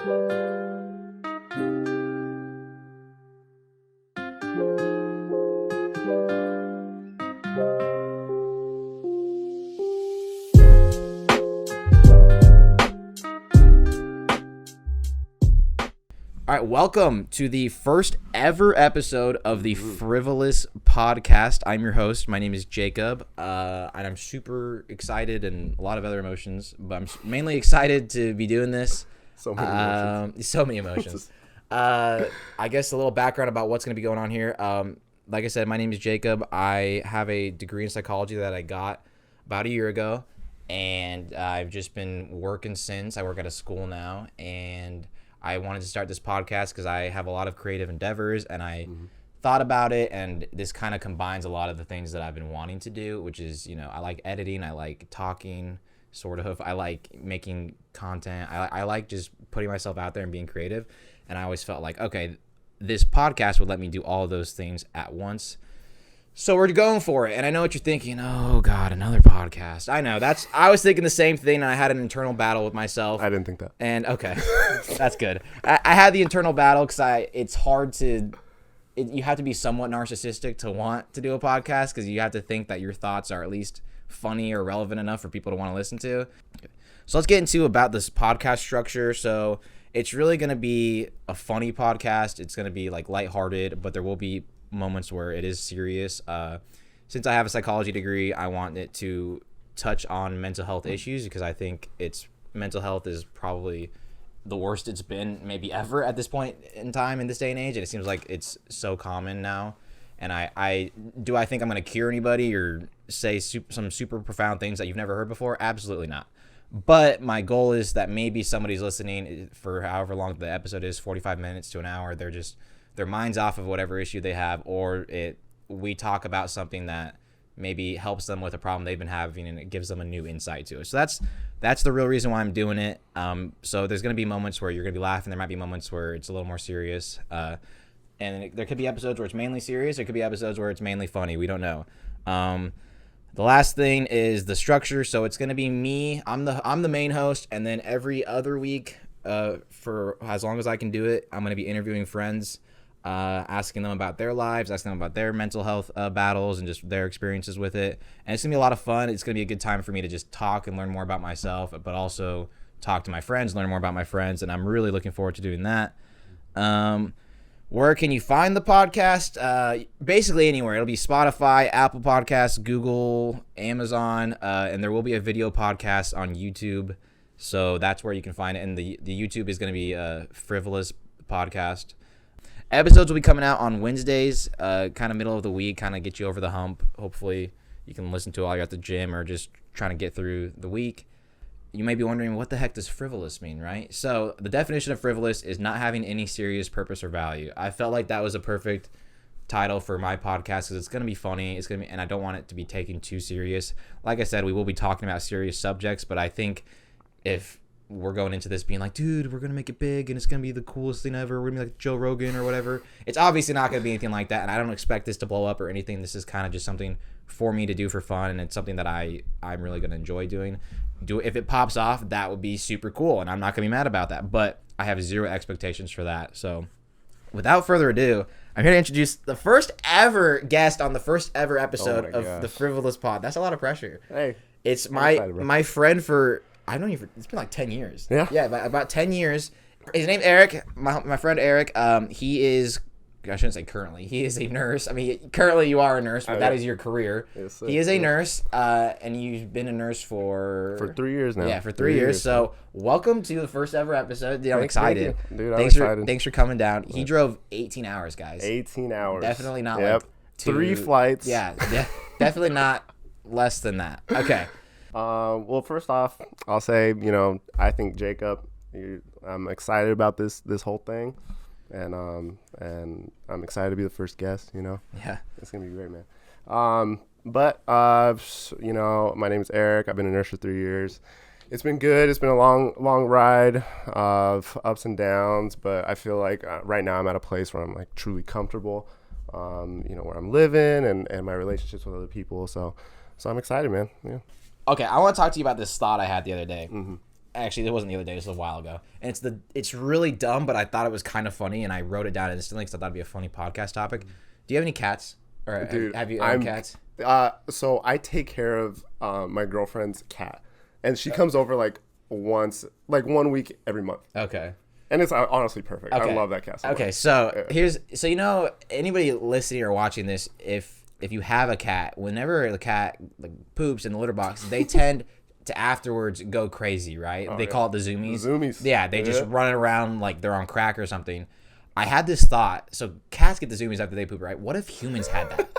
All right, welcome to the first ever episode of the Frivolous podcast. I'm your host. My name is Jacob, and I'm super excited and a lot of other emotions, but I'm mainly excited to be doing this. So many emotions. I guess a little background about what's going to be going on here. Like I said, my name is Jacob. I have a degree in psychology that I got about a year ago, and I've just been working since. I work at a school now, and I wanted to start this podcast because I have a lot of creative endeavors, and I thought about it, and this kind of combines a lot of the things that I've been wanting to do, which is, you know, I like editing, I like talking, sort of. I like making content. I like just putting myself out there and being creative, and I always felt like, okay, this podcast would let me do all of those things at once. So we're going for it, and I know what you're thinking. Oh God, another podcast. I know. I was thinking the same thing, and I had an internal battle with myself. I didn't think that. And okay, that's good. I had the internal battle because it's hard to. You have to be somewhat narcissistic to want to do a podcast because you have to think that your thoughts are at least funny or relevant enough for people to want to listen to. Okay. So let's get into about this podcast structure. So it's really going to be a funny podcast. It's going to be like lighthearted, but there will be moments where it is serious. Since I have a psychology degree, I want it to touch on mental health issues because I think mental health is probably the worst it's been maybe ever at this point in time in this day and age, and it seems like it's so common now. And I think I'm going to cure anybody or say some super profound things that you've never heard before? Absolutely not. But my goal is that maybe somebody's listening for however long the episode is, 45 minutes to an hour. Their mind's off of whatever issue they have, or we talk about something that maybe helps them with a problem they've been having, and it gives them a new insight to it. So that's the real reason why I'm doing it. So there's going to be moments where you're going to be laughing. There might be moments where it's a little more serious. And there could be episodes where it's mainly serious. There could be episodes where it's mainly funny. We don't know. The last thing is the structure. So it's going to be me. I'm the main host, and then every other week, for as long as I can do it, I'm going to be interviewing friends. Asking them about their lives, asking them about their mental health battles and just their experiences with it. And it's going to be a lot of fun. It's going to be a good time for me to just talk and learn more about myself, but also talk to my friends, learn more about my friends. And I'm really looking forward to doing that. Where can you find the podcast? Basically anywhere. It'll be Spotify, Apple Podcasts, Google, Amazon, and there will be a video podcast on YouTube. So that's where you can find it. And the YouTube is going to be Frivolous Podcast. Episodes will be coming out on Wednesdays, kind of middle of the week, kind of get you over the hump. Hopefully you can listen to it while you're at the gym or just trying to get through the week. You may be wondering, what the heck does frivolous mean, right? So the definition of frivolous is not having any serious purpose or value. I felt like that was a perfect title for my podcast because it's going to be funny. And I don't want it to be taken too serious. Like I said, we will be talking about serious subjects, but I think if we're going into this being like, dude, we're going to make it big and it's going to be the coolest thing ever. We're going to be like Joe Rogan or whatever. It's obviously not going to be anything like that. And I don't expect this to blow up or anything. This is kind of just something for me to do for fun. And it's something that I'm really going to enjoy doing. If it pops off, that would be super cool. And I'm not going to be mad about that. But I have zero expectations for that. So without further ado, I'm here to introduce the first ever guest on the first ever episode of the Frivolous Pod. That's a lot of pressure. Hey. It's my friend for... it's been like 10 years. Yeah, about 10 years. His name's Eric, my friend Eric. He is, I shouldn't say currently, he is a nurse. I mean, currently you are a nurse, but that is your career. Yes, he is a nurse, and you've been a nurse for 3 years now. Yeah, for 3 years. So welcome to the first ever episode. I'm excited. Dude, I'm excited. Thanks for coming down. He drove 18 hours, guys. 18 hours. Definitely not like 3 flights. Yeah, definitely not less than that. Okay. Well, first off, I'll say, I think Jacob, I'm excited about this whole thing, and I'm excited to be the first guest. Yeah, it's gonna be great, man. But my name is Eric. I've been a nurse for 3 years. It's been good. It's been a long ride of ups and downs, but I feel like right now I'm at a place where I'm like truly comfortable, where I'm living and my relationships with other people. So I'm excited, man. Yeah. Okay, I want to talk to you about this thought I had the other day. Mm-hmm. actually, it wasn't the other day. It was a while ago. And it's really dumb, but I thought it was kind of funny, and I wrote it down instantly because I thought it'd be a funny podcast topic. Do you have any cats? Or Dude, have you owned cats? So I take care of my girlfriend's cat, and she comes over like 1 week every month. Okay. And it's honestly perfect. Okay. I love that cat so much. Okay, so anybody listening or watching this, if you have a cat, whenever the cat like poops in the litter box, they tend to afterwards go crazy, right? They call it the zoomies. The zoomies. Yeah, they just run around like they're on crack or something. I had this thought. So cats get the zoomies after they poop, right? What if humans had that?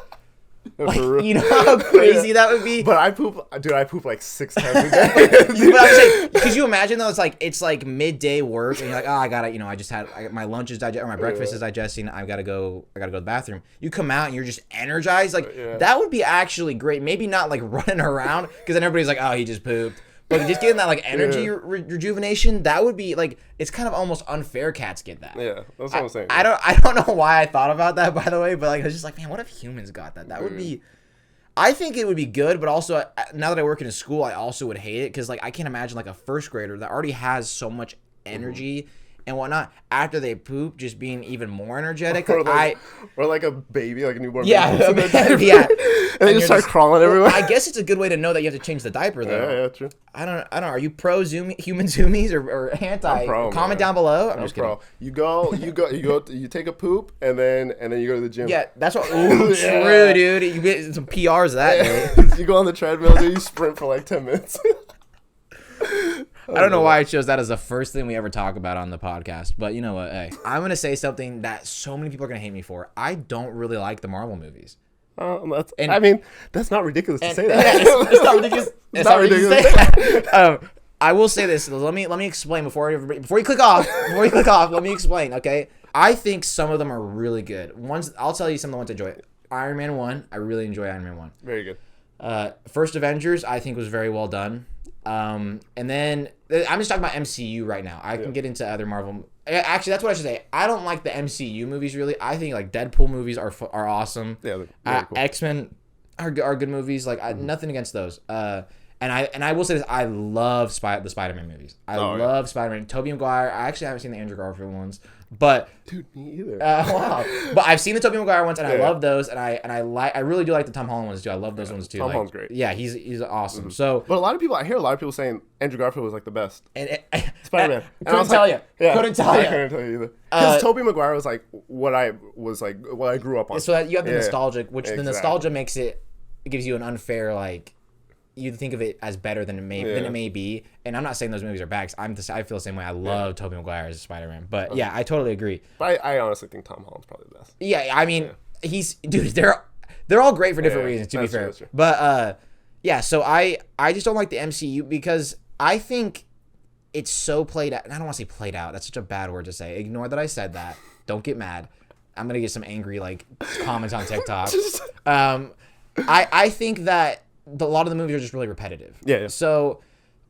Like, you know how crazy that would be? But I poop like 6 times a day. But I'm saying, could you imagine though? It's like midday work, and you're like, oh, I gotta, my lunch is digesting, or my breakfast is digesting. I gotta go to the bathroom. You come out and you're just energized. Like that would be actually great. Maybe not like running around because then everybody's like, oh, he just pooped. But just getting that like energy rejuvenation, that would be like, it's kind of almost unfair cats get that. Yeah, that's what I'm saying. I don't know why I thought about that, by the way, but like I was just like, man, what if humans got that? That would be, I think it would be good, but also now that I work in a school, I also would hate it because like I can't imagine like a first grader that already has so much energy and whatnot after they poop just being even more energetic. Or like a baby, like a newborn baby. Yeah. And they just start crawling everywhere. I guess it's a good way to know that you have to change the diaper though. Yeah, true. I don't know. Are you pro human zoomies or anti? I'm pro, Comment man. down below. I'm I'm just pro. kidding. You take a poop and then you go to the gym. Yeah, that's what. Ooh, true, dude. You get some PRs that day. You go on the treadmill, dude. You sprint for like 10 minutes. I don't know why I chose that as the first thing we ever talk about on the podcast, but you know what? Hey, I'm gonna say something that so many people are gonna hate me for. I don't really like the Marvel movies. That's not ridiculous to say that. It's not ridiculous. It's not ridiculous to say that. I will say this. Let me explain before you click off. Let me explain. Okay. I think some of them are really good. I'll tell you some of the ones I enjoy. Iron Man 1. I really enjoy Iron Man 1. Very good. First Avengers, I think was very well done. And then I'm just talking about MCU right now. I can get into other Marvel. Actually, that's what I should say. I don't like the MCU movies really. I think like Deadpool movies are awesome. Yeah, they're cool. X-Men are good movies. Like nothing against those. And I will say this. I love the Spider-Man movies. I love Spider-Man. Tobey Maguire. I actually haven't seen the Andrew Garfield ones. But dude, me either. Wow. But I've seen the Tobey Maguire ones, and I love those, and I really do like the Tom Holland ones too. I love those ones too. Tom Holland's great. Yeah, he's awesome. So, but I hear a lot of people saying Andrew Garfield was like the best. And Spider-Man. Couldn't tell you. Couldn't tell you. I couldn't tell you either. Because Tobey Maguire was like what I grew up on. So that you have the nostalgic, which the nostalgia makes it gives you an unfair like. You think of it as better than it may be, and I'm not saying those movies are bad. Cause I feel the same way. I love Tobey Maguire as Spider-Man, but yeah, I totally agree. But I honestly think Tom Holland's probably the best. Yeah, I mean, dude, they're all great for different reasons. To be fair, but yeah. So I just don't like the MCU because I think it's so played out. And I don't want to say played out. That's such a bad word to say. Ignore that I said that. Don't get mad. I'm gonna get some angry like comments on TikTok. I think that. A lot of the movies are just really repetitive. Yeah. So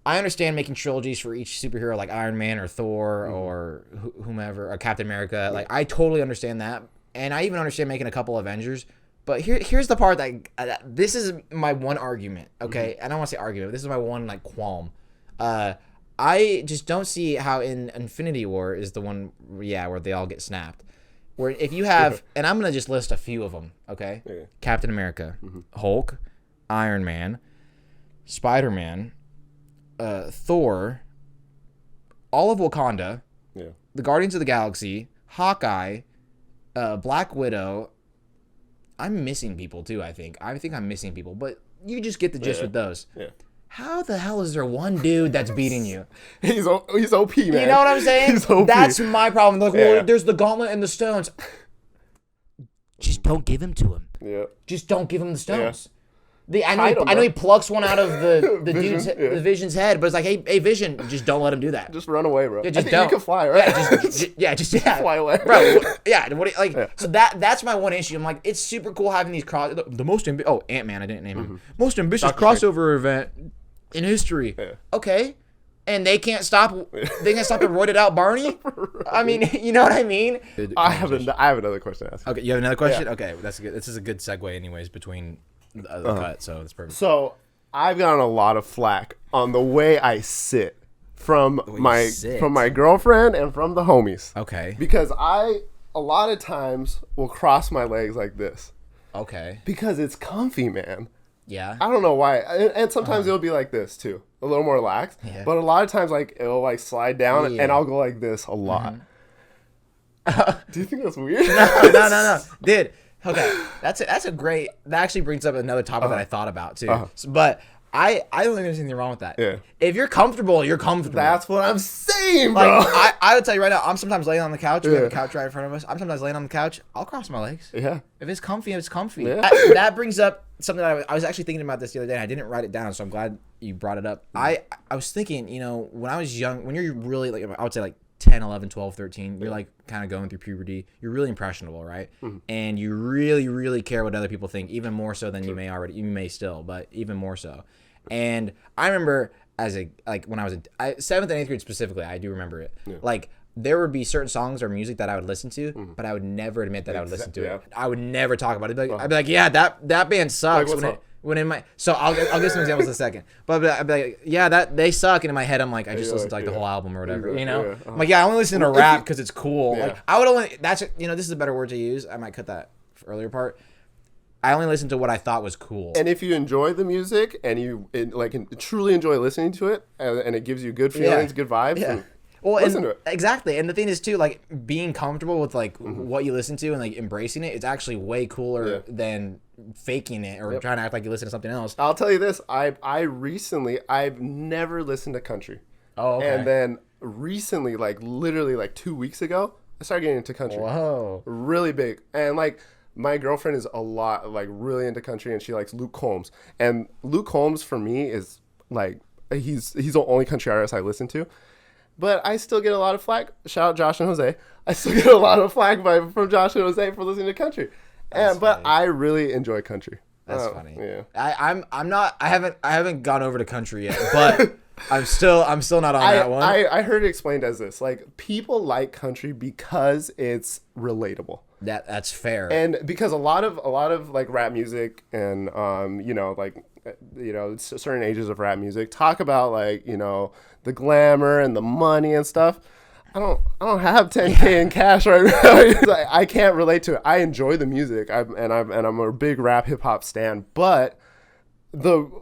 I understand making trilogies for each superhero like Iron Man or Thor or whomever or Captain America. Like I totally understand that. And I even understand making a couple Avengers. But here's the part that this is my one argument, okay? And I don't want to say argument, but this is my one like qualm. I just don't see how in Infinity War is the one where they all get snapped. Where if you have and I'm going to just list a few of them, okay? Yeah. Captain America, Hulk, Iron Man, Spider-Man, Thor, all of Wakanda, the Guardians of the Galaxy, Hawkeye, Black Widow. I'm missing people too, I think. I'm missing people, but you just get the gist with those. Yeah. How the hell is there one dude that's beating you? He's OP, man. You know what I'm saying? He's OP. That's my problem. Like, well, there's the gauntlet and the stones. Just don't give him to him. Yeah. Just don't give him the stones. I know he plucks one out of the dude's the Vision's head, but it's like, hey, Vision, just don't let him do that. Just run away, bro. Yeah, just don't. You can fly, right? Yeah, just fly away, bro. Yeah, so that's my one issue. I'm like, it's super cool having these the most Ant-Man. I didn't name him. Most ambitious crossover event in history. Yeah. Okay. And they can't stop the roided out Barney. I mean, you know what I mean. I have another question to ask. Okay, you have another question. Yeah. Okay, that's good. This is a good segue, anyways, between. The cut, so it's perfect. So I've gotten a lot of flack on the way I sit from my girlfriend and from the homies. Okay. Because I a lot of times will cross my legs like this. Okay. Because it's comfy, man. Yeah. I don't know why. And sometimes it'll be like this too. A little more relaxed. Yeah. But a lot of times like it'll like slide down and I'll go like this a lot. Do you think that's weird? No. Dude, okay. That's a great, that actually brings up another topic that I thought about too. But I don't think there's anything wrong with that. Yeah. If you're comfortable, you're comfortable. That's what I'm saying, bro. Like, I would tell you right now, I'm sometimes laying on the couch. We have a couch right in front of us. I'm sometimes laying on the couch. I'll cross my legs. Yeah. If it's comfy, it's comfy. Yeah. That brings up something that I was actually thinking about this the other day. And I didn't write it down, so I'm glad you brought it up. I was thinking, you know, when I was young, when you're really, like, I would say like 10, 11, 12, 13, you're like kind of going through puberty. You're really impressionable, right? And you really, really care what other people think, even more so than you may still, but even more so. And I remember when I was 7th and 8th grade specifically, I do remember it. Yeah. Like, there would be certain songs or music that I would listen to, but I would never admit that I would listen to it. I would never talk about it. I'd be like, yeah, that band sucks. Like, so I'll give some examples in a second. But I'd be like, yeah, they suck. And in my head, I'm like, I just listened to like the whole album or whatever, you know? Yeah. I'm like, yeah, I only listen to rap because it's cool. Yeah. Like, I would only, this is a better word to use. I might cut that earlier part. I only listened to what I thought was cool. And if you enjoy the music and you truly enjoy listening to it, and it gives you good feelings, good vibes, listen to it. Exactly. And the thing is too, like, being comfortable with like what you listen to and like embracing it, it's actually way cooler than faking it or trying to act like you listen to something else. I'll tell you this: I've never listened to country. Oh, okay. And then recently, like literally like 2 weeks ago, I started getting into country. Whoa. Really big. And like, my girlfriend is a lot, like, really into country, and she likes Luke Combs. And Luke Combs, for me, is, like, he's the only country artist I listen to. But I still get a lot of flack. Shout out Josh and Jose. I still get a lot of flack from Josh and Jose for listening to country. But I really enjoy country. That's funny. Yeah. I haven't gone over to country yet, but I'm still not on that one. I heard it explained as this: like, people like country because it's relatable. That's fair. And because a lot of like rap music and certain ages of rap music talk about, like, the glamour and the money and stuff. I don't have $10K in cash right now. I can't relate to it. I enjoy the music. I'm a big rap hip hop stan, but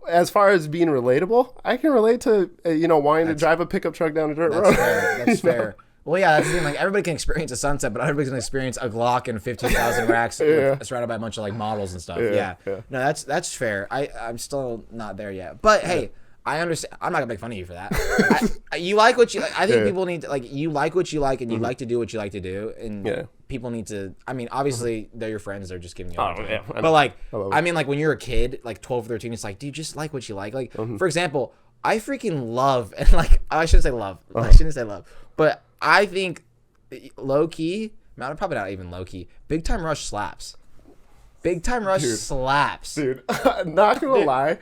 as far as being relatable, I can relate to wanting to drive a pickup truck down a dirt road. That's fair. Well, yeah, that's the thing. Like, everybody can experience a sunset, but everybody's gonna experience a Glock and 15,000 racks surrounded by a bunch of like models and stuff. Yeah. No, that's fair. I'm still not there yet. But hey, I understand. I'm not gonna make fun of you for that. You like what you like. I think people need to, like, you like what you like, and you like to do what you like to do, and people need to. I mean, obviously they're your friends. They're just giving you. But like, I mean, like, when you're a kid, like 12 or 13, it's like, dude, just like what you like. Like, for example, I freaking love, and like, I shouldn't say love. I shouldn't say love, but I think low key, probably not even low key. Big Time Rush slaps. Big Time Rush slaps. Dude, not gonna lie.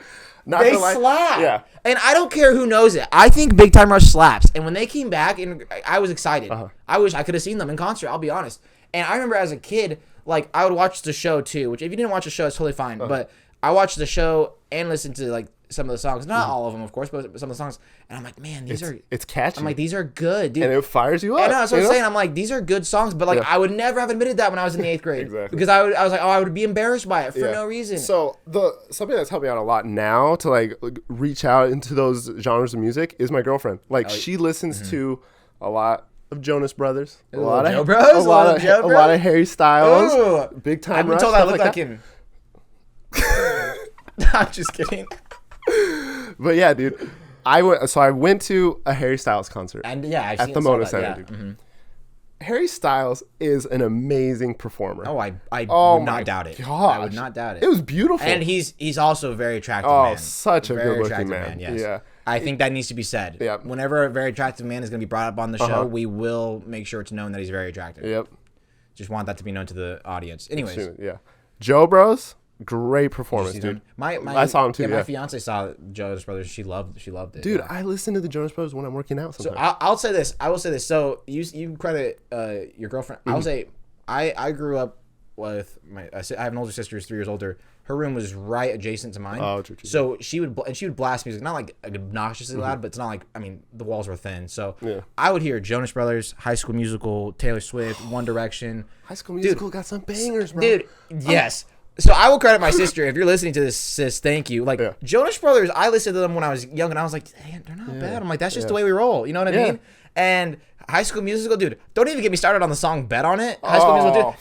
They slap. Yeah. And I don't care who knows it. I think Big Time Rush slaps. And when they came back, and I was excited. I wish I could have seen them in concert, I'll be honest. And I remember as a kid, like, I would watch the show too, which if you didn't watch the show, it's totally fine. But I watched the show and listened to, like, some of the songs. Not all of them, of course, but some of the songs. And I'm like, man, it's catchy. I'm like, these are good, dude. And it fires you up. And that's what I'm saying. I'm like, these are good songs. But, like, I would never have admitted that when I was in the 8th grade. Exactly. Because I was like, I would be embarrassed by it for no reason. So something that's helped me out a lot now to, like, reach out into those genres of music is my girlfriend. Like, she listens to a lot of Jonas Brothers. A lot of Joe Bros? A lot of Harry Styles. Ooh. Big Time I've been Rush, told I look like that. him. I'm just kidding. But yeah, dude, I went to a Harry Styles concert. And yeah, at the Moda Center, dude. Harry Styles is an amazing performer. Oh, I would not doubt it. Gosh. I would not doubt it. It was beautiful. And he's also a very attractive man. Oh, such a good looking man. Yes. Yeah. I think that needs to be said. Yeah. Whenever a very attractive man is going to be brought up on the show, we will make sure it's known that he's very attractive. Yep. Just want that to be known to the audience. Anyways. Yeah. Joe Bros, great performance, dude. I saw him too. My fiance saw Jonas Brothers. She loved it. Dude, I listen to the Jonas Brothers when I'm working out sometimes. So I will say this. So you credit your girlfriend. I will say I grew up with I have an older sister who's 3 years older. her room was right adjacent to mine. Oh, true. So she would blast music, not like obnoxiously loud, but it's not like, I mean, the walls were thin. So I would hear Jonas Brothers, High School Musical, Taylor Swift, One Direction. High School Musical got some bangers, bro. Dude, yes. So I will credit my sister. If you're listening to this, sis, thank you. Like, Jonas Brothers, I listened to them when I was young, and I was like, hey, they're not bad. I'm like, that's just the way we roll. You know what I mean? And High School Musical, dude, don't even get me started on the song Bet on It. High School Musical, dude,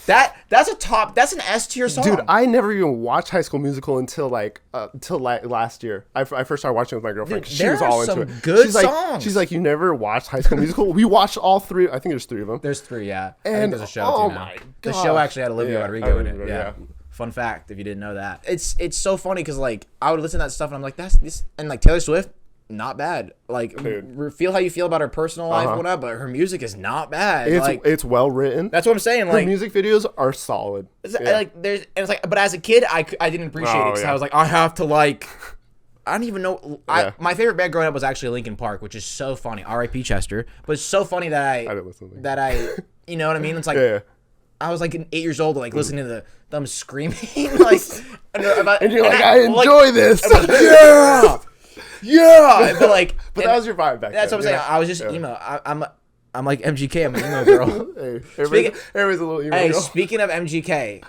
that's an S tier song. Dude, I never even watched High School Musical until last year. I first started watching it with my girlfriend. Dude, she was all into it. Good she's songs. Like, she's like, you never watched High School Musical? We watched all 3. I think there's 3 of them. There's 3, yeah. And, I think there's a show too now. The show actually had Olivia Rodrigo in it. Yeah. Fun fact, if you didn't know that. It's so funny because, like, I would listen to that stuff and I'm like, that's this. And, like, Taylor Swift, not bad. Like, feel how you feel about her personal life, whatnot, but her music is not bad. It's well written. That's what I'm saying. Like, her music videos are solid. Like, it's like, but as a kid, I didn't appreciate it because I was like, I have to, like, I don't even know. My favorite band growing up was actually Linkin Park, which is so funny. R.I.P. Chester. But it's so funny that I didn't listen to you know what I mean? It's like, I was like 8 years old, like listening to them screaming, like, and you're like, I enjoy this. Yeah, but like, but that was your vibe back then. That's what I'm saying. I was just emo. I'm like MGK. I'm an emo girl. Everybody's a little emo. Hey, girl. Speaking of MGK,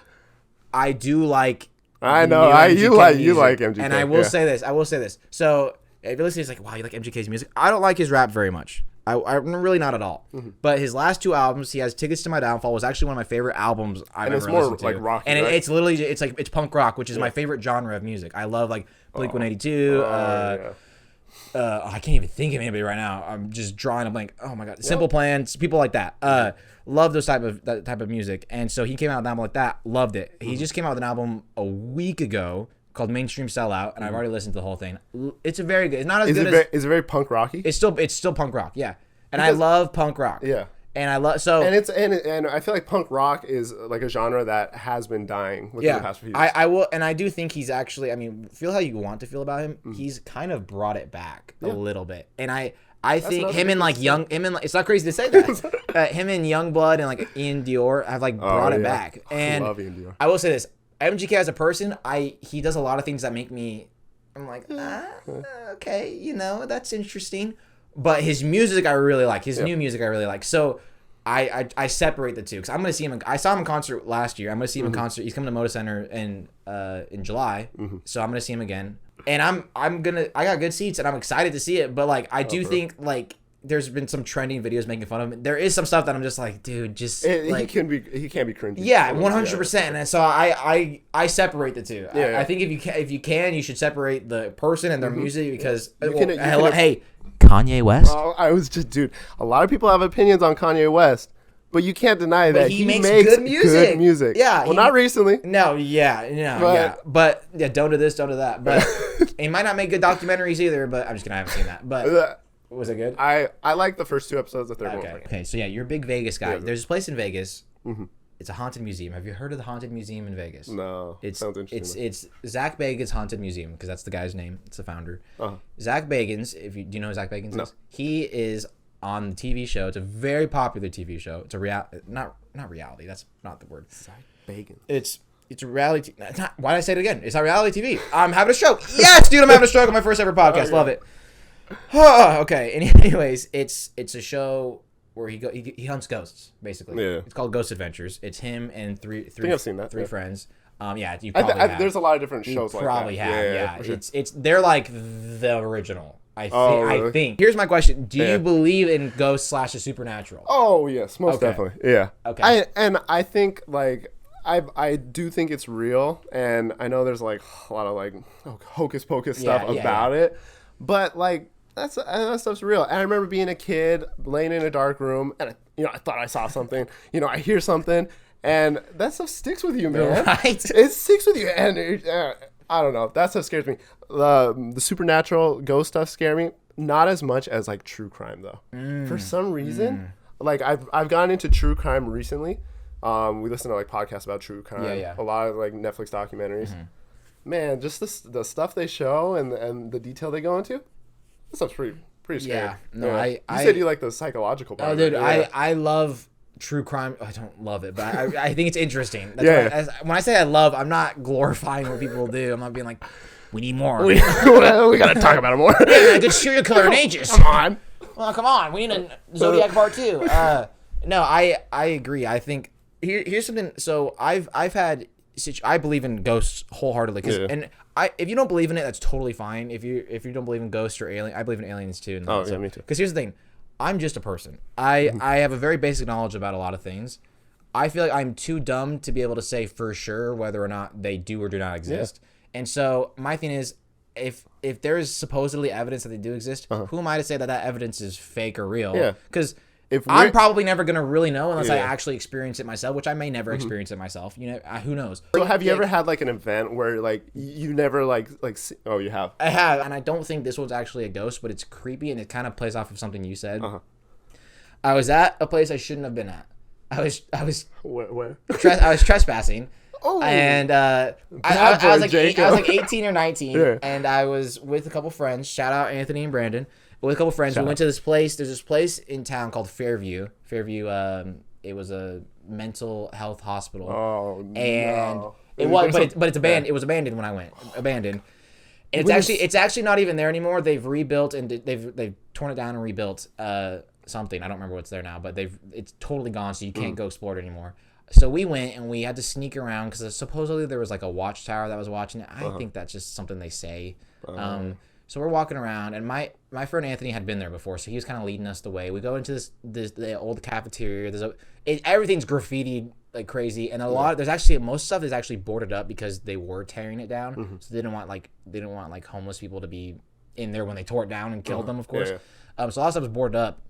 I do like. I know. You like MGK, and I will say this. So if you're listening, it's like, wow, you like MGK's music. I don't like his rap very much. I'm really not at all. But his last 2 albums, he has Tickets to My Downfall, was actually one of my favorite albums I've ever listened to. Like rock, and right? it's literally it's punk rock, which is my favorite genre of music. I love like Blink-182. I can't even think of anybody right now. I'm just drawing a blank. Oh my god, Simple Plan, people like that. Love that type of music. And so he came out with an album like that. Loved it. He just came out with an album a week ago called Mainstream Sellout, and I've already listened to the whole thing. It's a very good. It's not as good as. Is it very punk rocky? It's still punk rock, yeah. And I love punk rock. Yeah. And I love and I feel like punk rock is like a genre that has been dying within the past few years. I will, and I do think he's actually. I mean, feel how you want to feel about him. He's kind of brought it back a little bit, and I think him and like it's not crazy to say that. Him and Youngblood and like Ian Dior have like brought it back. And I love Ian Dior. I will say this: MGK as a person, he does a lot of things that make me. I'm like, okay, that's interesting. But his music I really like. His new music I really like. So I separate the two because I'm gonna see him. I saw him in concert last year. I'm gonna see him in concert. He's coming to Moda Center in July. So I'm gonna see him again. And I got good seats and I'm excited to see it. But like I do think like there's been some trending videos making fun of him. There is some stuff that I'm just like, dude, just like he can't be cringy. Yeah, 100%. And so I separate the two. I think if you can, you should separate the person and their music because hey. Kanye West? I was just, dude, a lot of people have opinions on Kanye West, but you can't deny that he makes good music. Yeah. Well, not recently. No, yeah. But, yeah, don't do this, don't do that. But he might not make good documentaries either, but I'm just kidding, I haven't seen that. But was it good? I like the first 2 episodes, the third one. Okay, so yeah, you're a big Vegas guy. There's this place in Vegas. It's a haunted museum. Have you heard of the haunted museum in Vegas? No. Sounds interesting. It's Zach Bagans' Haunted Museum because that's the guy's name. It's the founder. Zach Bagans. Do you know who Zach Bagans is? He is on the TV show. It's a very popular TV show. It's a not reality. That's not the word. Zach Bagans. It's a reality. Why did I say it again? It's not reality TV. I'm having a stroke. Yes, dude, I'm having a stroke on my first ever podcast. Love it. Okay. Anyways, it's a show where he hunts ghosts, basically. Yeah. It's called Ghost Adventures. It's him and three I've seen that, three friends. You probably have. There's a lot of different shows like that. You probably have, yeah. Sure. They're like the original. I think. Here's my question: do you believe in ghosts / the supernatural? Oh yes, most definitely. Yeah. Okay. I think like I do think it's real, and I know there's like a lot of like hocus pocus stuff about it, but like. That stuff's real. And I remember being a kid, laying in a dark room, and I thought I saw something. I hear something, and that stuff sticks with you, man. Right? It sticks with you, and I don't know. That stuff scares me. The supernatural ghost stuff scare me, not as much as like true crime though. For some reason, like I've gotten into true crime recently. We listen to like podcasts about true crime. Yeah. A lot of like Netflix documentaries. Man, just the stuff they show and the detail they go into. That stuff's pretty scary. Yeah. No, you said you like the psychological part. Oh, dude, I love true crime. I don't love it, but I think it's interesting. That's why when I say I love, I'm not glorifying what people do. I'm not being like, we need more. We gotta talk about it more. Yeah, a good serial killer in ages. Come on. Well, come on. We need a Zodiac Part 2. No, I agree. I think here's something. So I believe in ghosts wholeheartedly. And if you don't believe in it, that's totally fine. If you don't believe in ghosts or alien, I believe in aliens too. Me too. Because here's the thing. I'm just a person. I have a very basic knowledge about a lot of things. I feel like I'm too dumb to be able to say for sure whether or not they do or do not exist. Yeah. And so my thing is, if there is supposedly evidence that they do exist, who am I to say that evidence is fake or real? Yeah. Because I'm probably never going to really know unless I actually experience it myself, which I may never experience it myself. You know, who knows? So have you ever had like an event where like you never like oh, you have? I have, and I don't think this one's actually a ghost, but it's creepy and it kind of plays off of something you said. I was at a place I shouldn't have been at. I was where? I was trespassing. Oh, and I was like 18 or 19, and I was with a couple friends. Shout out Anthony and Brandon. With a couple friends, we went to this place. There's this place in town called Fairview. Fairview, it was a mental health hospital. Oh, and no. It was, but it's abandoned. It was abandoned when I went. Abandoned. And it's actually not even there anymore. They've rebuilt and they've torn it down and rebuilt something. I don't remember what's there now, but it's totally gone, so you can't go explore it anymore. So we went and we had to sneak around because supposedly there was like a watchtower that was watching it. I think that's just something they say. So we're walking around, and my friend Anthony had been there before, so he was kind of leading us the way. We go into the old cafeteria. Everything's graffitied like crazy, and most stuff is actually boarded up because they were tearing it down. So they didn't want homeless people to be in there when they tore it down and killed them, of course. So a lot of stuff was boarded up.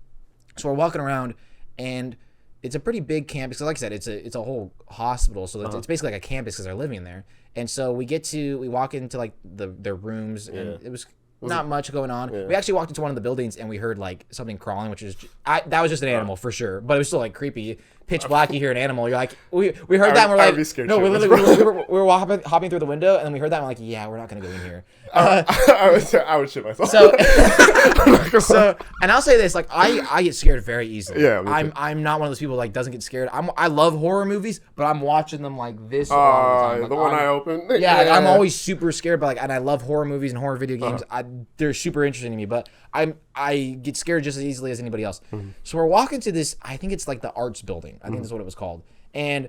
So we're walking around, and it's a pretty big campus. So like I said, it's a whole hospital. So it's basically like a campus because they're living there. And so we walk into like their rooms, and it was not much going on. Yeah. We actually walked into one of the buildings and we heard like something crawling, which is that was just an animal for sure, but it was still like creepy. Pitch black, you hear an animal. You're like, we heard that and we're like, no, we were hopping through the window, and then we heard that and we're like, yeah, we're not gonna go in here. I would shit myself. So and I'll say this, like I get scared very easily. Yeah, I'm not one of those people like doesn't get scared. I love horror movies, but I'm watching them like this all the time. Like, the one I opened. I'm always super scared, but and I love horror movies and horror video games. They're super interesting to me, but I get scared just as easily as anybody else. So we're walking to this, I think it's like the arts building. I think that's what it was called. And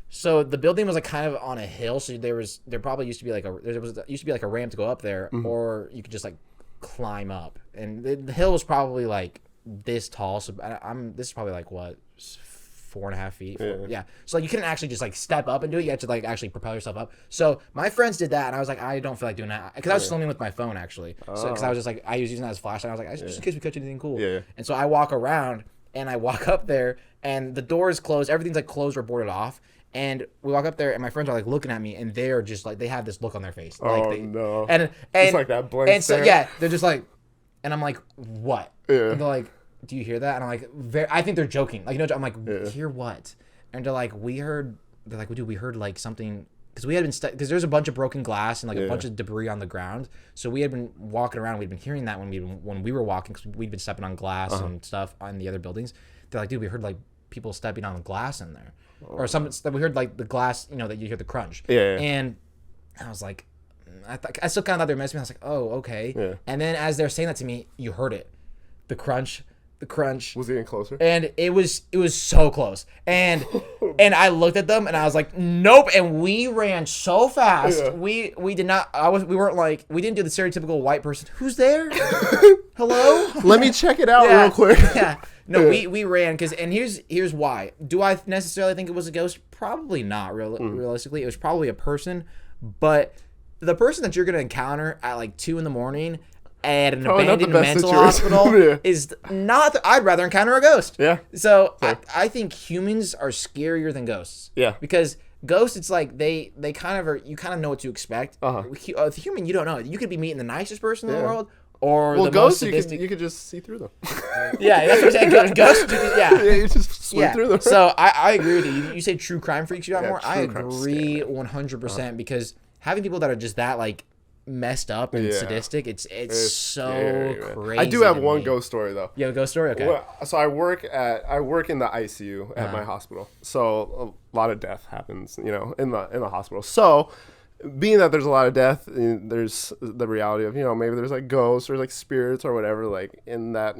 so the building was like kind of on a hill, so there probably used to be like a ramp to go up there, or you could just like climb up. And the hill was probably like this tall, so this is probably like what, 4.5 feet. Yeah. So like you couldn't actually just like step up and do it. You had to like actually propel yourself up. So my friends did that, and I was like, I don't feel like doing that because I was filming with my phone actually. So because I was just like, I was using that as a flashlight. I was like, just in case we catch anything cool. And so I walk around and I walk up there, and the door is closed. Everything's like closed or boarded off. And we walk up there, and my friends are like looking at me, and they're just like, they have this look on their face. No. And it's like that blank and so stare. They're just like, and I'm like, what? And they're like, do you hear that? And I'm like, I think they're joking. Like, I'm like, hear what? And they're like, we heard like something, because we had been because there's a bunch of broken glass and like a bunch of debris on the ground. So we had been walking around. We'd been hearing that when we were walking, because we'd been stepping on glass and stuff on the other buildings. They're like, dude, we heard like people stepping on the glass in there, or something. We heard like the glass, that you hear the crunch. And I was like, I still kind of thought they were messing with me. I was like, oh, okay. And then as they're saying that to me, you heard it, the crunch. Was it getting closer? And it was so close. And I looked at them and I was like, nope. And we ran so fast. We did not. We weren't like, we didn't do the stereotypical white person. Who's there? Hello? Let me check it out real quick. No, we ran and here's why. Do I necessarily think it was a ghost? Probably not. Realistically, it was probably a person. But the person that you're gonna encounter at like 2 a.m. at an abandoned mental hospital is not. I'd rather encounter a ghost. Yeah. So I think humans are scarier than ghosts. Yeah. Because ghosts, it's like they kind of are. You kind of know what to expect. The human, you don't know. You could be meeting the nicest person in the world, or the ghosts, most sadistic. You could just see through them. That's what I'm saying. Ghosts, you just swim through them. So I agree with you. You say true crime freaks you out more. I agree 100% because having people that are just that like messed up and sadistic. It's so scary, crazy. I do have to one me. ghost story though. You have a ghost story? Okay. Well, so I work in the ICU at my hospital. So a lot of death happens, in the hospital. So being that there's a lot of death, there's the reality of, maybe there's like ghosts or like spirits or whatever, like in that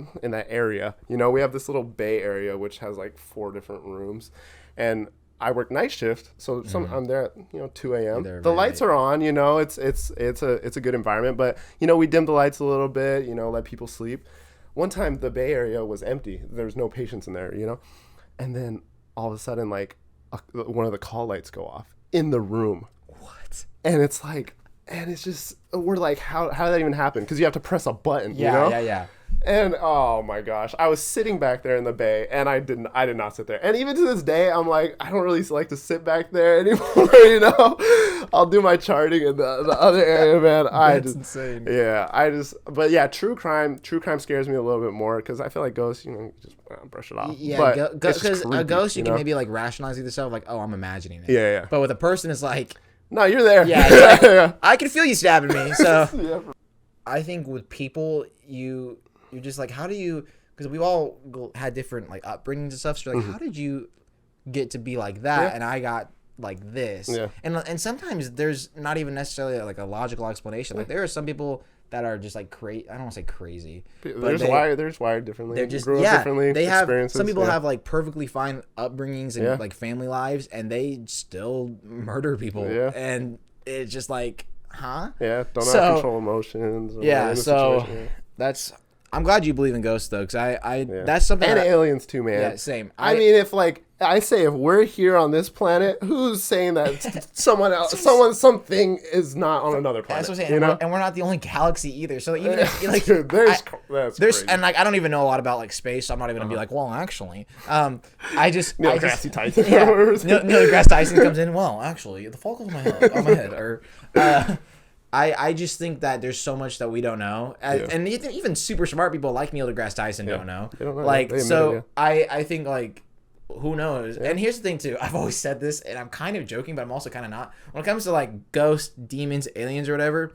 area. We have this little bay area which has like 4 different rooms, and I work night shift, so I'm there at 2 a.m. The lights are on, it's a good environment, but we dim the lights a little bit, let people sleep. One time the bay area was empty. There was no patients in there, and then all of a sudden like one of the call lights go off in the room. What? And it's like, and it's just, we're like, how did that even happen? Because you have to press a button, Yeah. And oh my gosh, I was sitting back there in the bay, and I did not sit there. And even to this day, I'm like, I don't really like to sit back there anymore. I'll do my charting in the other area, man. That's insane. Yeah, but yeah, true crime scares me a little bit more because I feel like ghosts, just brush it off. Yeah, because a ghost you can maybe like rationalize yourself, like, oh, I'm imagining it. Yeah. But with a person, it's like, no, you're there. Yeah, it's like, I can feel you stabbing me. So yeah. I think with people, you're just like, how do you, because we all had different like upbringings and stuff, so like, how did you get to be like that? And I got like this. And sometimes there's not even necessarily like a logical explanation. Like there are some people that are just like crazy. I don't want to say crazy. They're wired differently. They're just grew up differently. They have some people have like perfectly fine upbringings and like family lives, and they still murder people. And it's just like, huh? Yeah, don't have control emotions. So that's. I'm glad you believe in ghosts though, because that's something. And aliens too, man. Yeah, same. I mean, if we're here on this planet, who's saying that someone else, something is not on another planet? That's what I'm saying. And we're not the only galaxy either. So even if like, dude, that's crazy. And like I don't even know a lot lot about like space. So I'm not even gonna be like, well, actually, I just Neil deGrasse Tyson. Neil deGrasse Tyson comes in. Well, actually, the fault goes on my head, or. I just think that there's so much that we don't know, and even super smart people like Neil deGrasse Tyson don't know. They don't know. Like, so I think like, who knows? And here's the thing too. I've always said this, and I'm kind of joking, but I'm also kind of not. When it comes to like ghosts, demons, aliens, or whatever,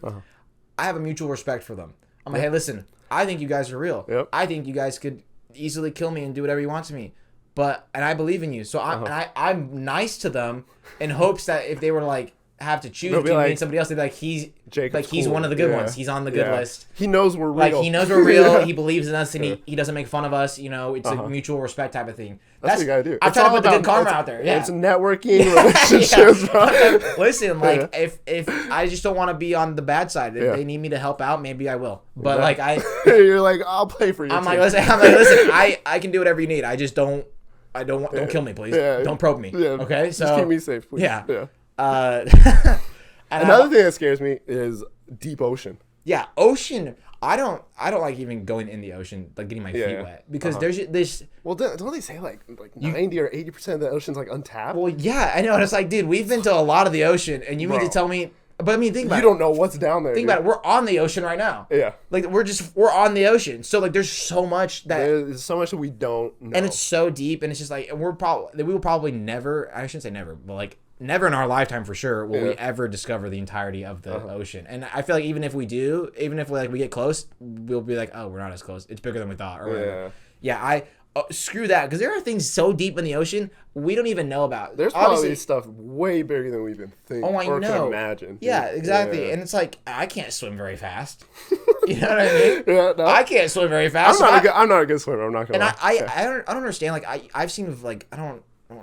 I have a mutual respect for them. I'm like, hey, listen, I think you guys are real. I think you guys could easily kill me and do whatever you want to me, and I believe in you. So I'm nice to them in hopes that if they were like, have to choose between me and somebody else, they'd be like, he's one of the good ones. He's on the good list. He knows we're real. Like, he knows we're real. He believes in us, and he doesn't make fun of us. It's a mutual respect type of thing. That's what you gotta do. I'm trying to put the good karma out there. It's networking, relationships, bro. Listen, like, if I just don't want to be on the bad side. If they need me to help out, maybe I will. But like you're like, I'll play for you. I'm like, listen, I can do whatever you need. I just don't kill me, please. Don't probe me. Okay, so just keep me safe, please. Yeah. Another thing that scares me is deep ocean. Yeah, ocean. I don't like even going in the ocean, like getting my feet wet, because there's this. Well, don't they say like 90 or 80% of the ocean's like untapped? Well, yeah, I know. And it's like, dude, we've been to a lot of the ocean, and you mean to tell me? But I mean, think about it. You don't know what's down there. Think about it. We're on the ocean right now. Yeah. Like we're on the ocean. So like, there's so much that we don't know, and it's so deep, and it's just like, and we will probably never. I shouldn't say never, but like. Never in our lifetime for sure will we ever discover the entirety of the ocean. And I feel like even if we do, even if we get close, we'll be like, oh, we're not as close. It's bigger than we thought. Or whatever. Yeah, screw that, because there are things so deep in the ocean we don't even know about. There's probably stuff way bigger than we even think or can imagine. Yeah, exactly. And it's like, I can't swim very fast. You know what I mean? No. I can't swim very fast. I'm not a good swimmer. I'm not gonna. And I don't understand. Like I've seen like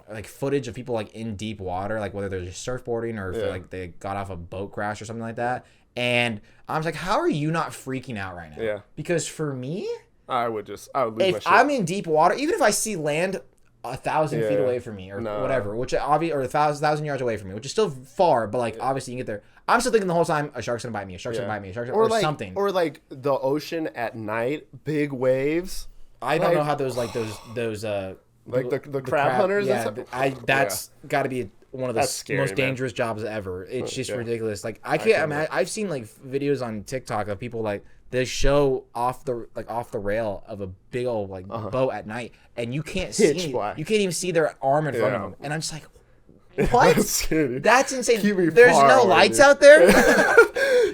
like footage of people like in deep water, like whether they're just surfboarding or if like they got off a boat crash or something like that. And I was like, how are you not freaking out right now? Yeah. Because for me, I would lose my shit. If I'm in deep water, even if I see land 1,000 feet away from me or whatever, which obviously, or 1,000 yards away from me, which is still far, but like obviously you can get there. I'm still thinking the whole time, a shark's gonna bite me, a shark's gonna bite me, a shark's or like, something. Or like the ocean at night, big waves. I don't know how those like the crab hunters. Yeah, that's got to be one of the most dangerous jobs ever. It's just ridiculous. Like I can't imagine. I've seen like videos on TikTok of people like they show off the rail of a big old like boat at night, and you can't see. You can't even see their arm in front of them, and I'm just like, what? That's insane. There's no lights out there.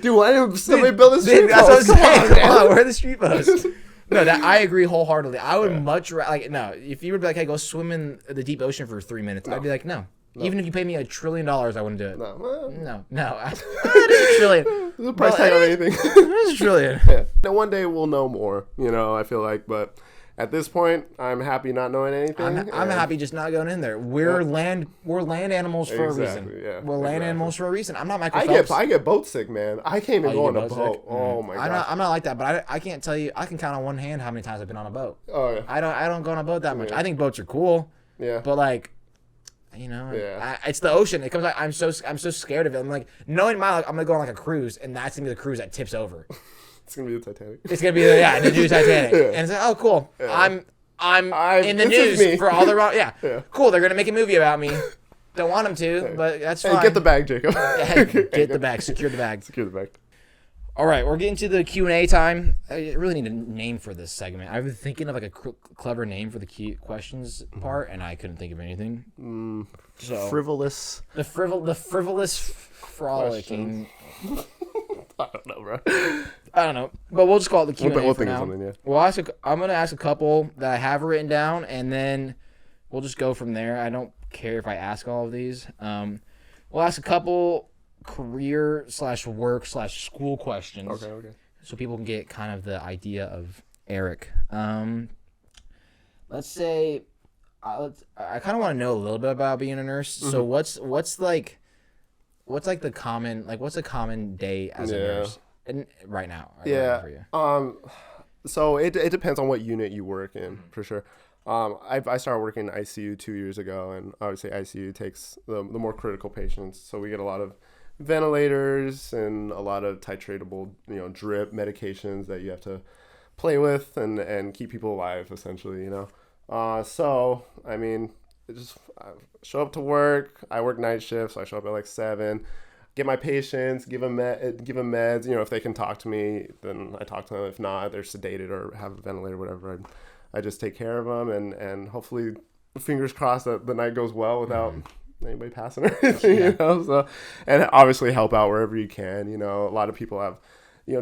Dude, why didn't somebody build a street That's what I'm post? Come saying. on, Come man. on, where are the street posts? No, that I agree wholeheartely. I would much rather, like, no, if you were like, hey, go swim in the deep ocean for 3 minutes, I'd be like, no. Even if you paid me $1 trillion, I wouldn't do it. No. It is a trillion. The price tag on anything. It is a trillion. Yeah. Now, one day we'll know more, I feel like, but at this point, I'm happy not knowing anything. I'm happy just not going in there. We're land animals for a reason. Yeah, we're land animals for a reason. I'm not Michael Phelps. I get boat sick, man. I can't even go on a boat. Oh my god. I'm not like that, but I can't tell you. I can count on one hand how many times I've been on a boat. Oh yeah. I don't go on a boat that much. I think boats are cool. Yeah. But like, it's the ocean. It comes like I'm so scared of it. I'm like, knowing I'm gonna go on like a cruise, and that's gonna be the cruise that tips over. It's gonna be the Titanic. It's gonna be the new Titanic, Yeah. and it's like, oh cool, Yeah. I'm in the news for all the wrong. Yeah. Cool. They're gonna make a movie about me. Don't want them to, but that's fine. Hey, get the bag, Jacob. Get the bag. Secure the bag. Secure the bag. All right, we're getting to the Q&A time. I really need a name for this segment. I've been thinking of like a clever name for the key questions part, and I couldn't think of anything. So Frivolous. The frivolous frolicking. I don't know, bro. I don't know, but we'll just call it the Q&A We'll for think of now. something, yeah. I'm gonna ask a couple that I have written down, and then we'll just go from there. I don't care if I ask all of these. We'll ask a couple career/work/school questions. Okay. So people can get kind of the idea of Eric. Let's say I kind of want to know a little bit about being a nurse. Mm-hmm. So what's a common day as a nurse right now? For you? So it depends on what unit you work in, for sure. I started working in ICU 2 years ago, and obviously ICU takes the more critical patients. So we get a lot of ventilators and a lot of titratable, drip medications that you have to play with and keep people alive, essentially, So, I mean, I show up to work. I work night shift, so I show up at like 7. Get my patients, give them meds. If they can talk to me, then I talk to them. If not, they're sedated or have a ventilator, whatever. I just take care of them, and hopefully, fingers crossed that the night goes well without anybody passing or anything. So, and obviously help out wherever you can. A lot of people have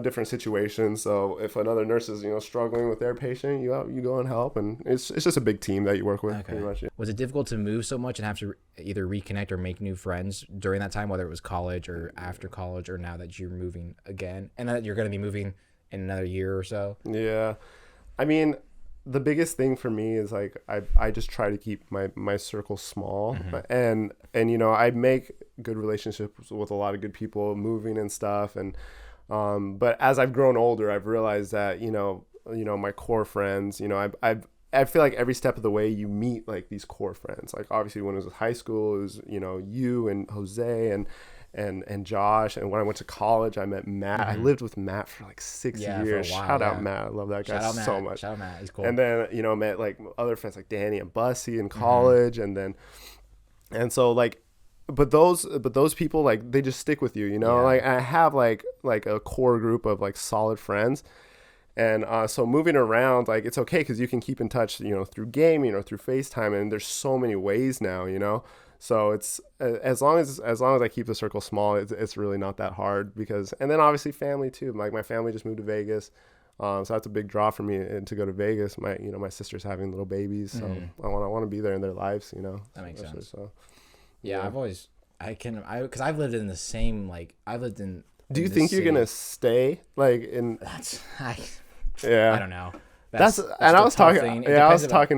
different situations. So if another nurse is struggling with their patient, you go and help, and it's just a big team that you work with. Okay. Pretty much. Yeah. Was it difficult to move so much and have to either reconnect or make new friends during that time, whether it was college or after college, or now that you're moving again and that you're going to be moving in another year or so? Yeah, I mean, the biggest thing for me is like I just try to keep my circle small, and I make good relationships with a lot of good people moving and stuff, and but as I've grown older, I've realized that my core friends, I feel like every step of the way you meet like these core friends. Like obviously when it was high school, it was you and Jose and Josh, and when I went to college, I met Matt. I lived with Matt for like 6 years. For a while, Shout out Matt, I love that guy so much. Shout out Matt, he's cool. And then met like other friends like Danny and Bussy in college, and so like, but those people, like, they just stick with you, Like I have like a core group of like solid friends. And so moving around, like, it's okay because you can keep in touch, through gaming or through FaceTime, and there's so many ways now, So it's as long as I keep the circle small, it's really not that hard and then obviously family too. Like my family just moved to Vegas, so that's a big draw for me to go to Vegas. My sister's having little babies, so I want to be there in their lives, That makes sense. So yeah, because I've lived in the same I've lived in. Do you think you're gonna stay like in? I don't know. And I was talking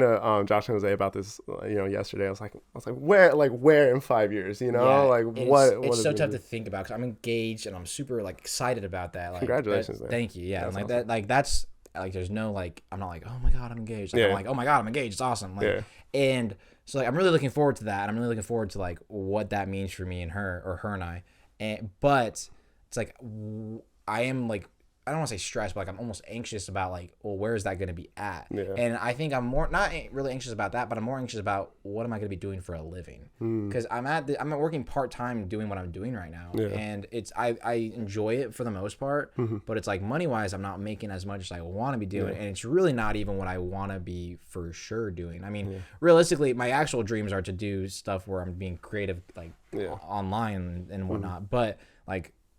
to Josh and Jose about this, yesterday. I was like, where in 5 years, It's so tough to think about because I'm engaged and I'm super excited about that. Congratulations, man. Thank you. Yeah, that's and awesome. That's there's no I'm not oh my god I'm engaged. I'm like, oh my god I'm engaged. It's awesome. And so I'm really looking forward to that. And I'm really looking forward to what that means for me and her, or her and I. But it's I am I don't want to say stressed, but I'm almost anxious about where is that going to be at? Yeah. And I think I'm more not really anxious about that, but I'm more anxious about what am I going to be doing for a living? Because I'm working part-time doing what I'm doing right now, and I enjoy it for the most part, but it's money wise I'm not making as much as I want to be doing, and it's really not even what I want to be for sure doing. I mean, realistically, my actual dreams are to do stuff where I'm being creative online and whatnot, but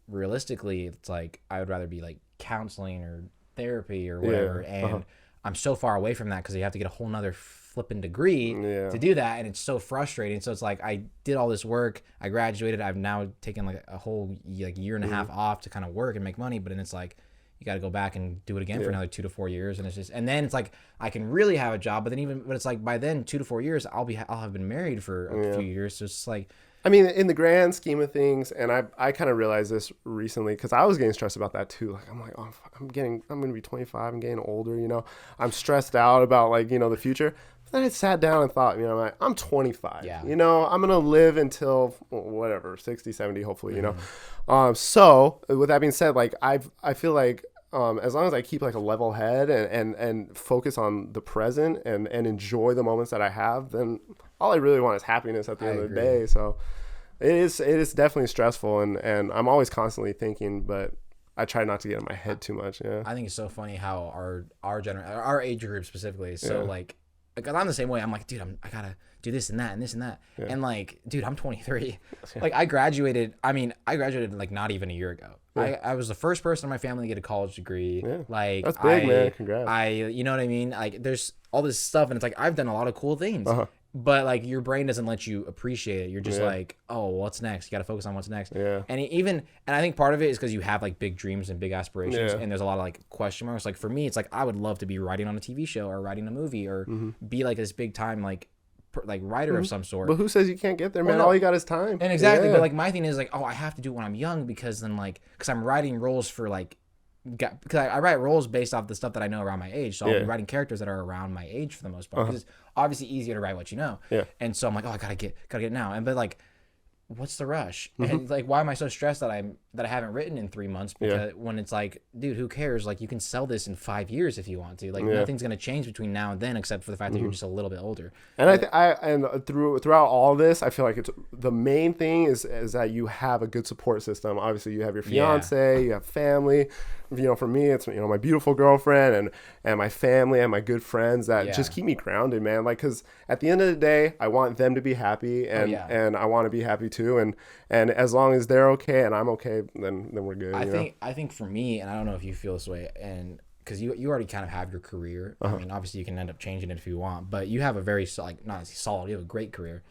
realistically, it's like I would rather be like counseling or therapy or whatever. And I'm so far away from that because you have to get a whole nother flipping degree to do that. And it's so frustrating. So it's like I did all this work. I graduated. I've now taken like a whole like year and a half off to kind of work and make money. But then it's like, you got to go back and do it again for another 2 to 4 years. And it's just, and then it's like, I can really have a job, but it's like by then 2 to 4 years, I'll have been married for a few years. So it's just like, I mean, in the grand scheme of things, and I kind of realized this recently because I was getting stressed about that too. Like, I'm like, oh, I'm going to be 25 and getting older, you know, I'm stressed out about like, you know, the future. But then I sat down and thought, you know, like, I'm 25, you know, I'm going to live until whatever, 60, 70, hopefully, you know? So with that being said, like, I feel like, as long as I keep like a level head and focus on the present and enjoy the moments that I have, then all I really want is happiness at the end of the day. So it is definitely stressful and I'm always constantly thinking, but I try not to get in my head too much. Yeah. I think it's so funny how our age group specifically is so like I'm the same way. I'm like, dude, I gotta do this and that and this and that. Yeah. And like, dude, I'm 23. Like I graduated like not even a year ago. Yeah. I was the first person in my family to get a college degree. Yeah. Like that's big, man. Congrats. You know what I mean? Like there's all this stuff and it's like I've done a lot of cool things. But like your brain doesn't let you appreciate it. You're just like, oh, what's next? You got to focus on what's next. Yeah. And I think part of it is because you have like big dreams and big aspirations, and there's a lot of like question marks. Like for me, it's like I would love to be writing on a TV show or writing a movie or be like this big time like writer of some sort. But who says you can't get there, man? Well, no. All you got is time. And exactly. But like my thing is like, oh, I have to do it when I'm young because then like because I'm writing roles for like. Because I write roles based off the stuff that I know around my age. So I'll be writing characters that are around my age for the most part. Because it's obviously easier to write what you know. Yeah. And so I'm like, oh, I gotta get it now. But like, what's the rush? And like, why am I so stressed that I haven't written in 3 months? Because when it's like, dude, who cares? Like, you can sell this in 5 years if you want to. Like, nothing's gonna change between now and then, except for the fact that you're just a little bit older. And throughout all this, I feel like it's the main thing is that you have a good support system. Obviously, you have your fiance, you have family. You know, for me, it's, you know, my beautiful girlfriend and my family and my good friends that just keep me grounded, man. Like, because at the end of the day, I want them to be happy and I want to be happy too. And as long as they're okay and I'm okay, then we're good. I think for me, and I don't know if you feel this way, and because you already kind of have your career. I mean, obviously you can end up changing it if you want, but you have a very like not solid. You have a great career.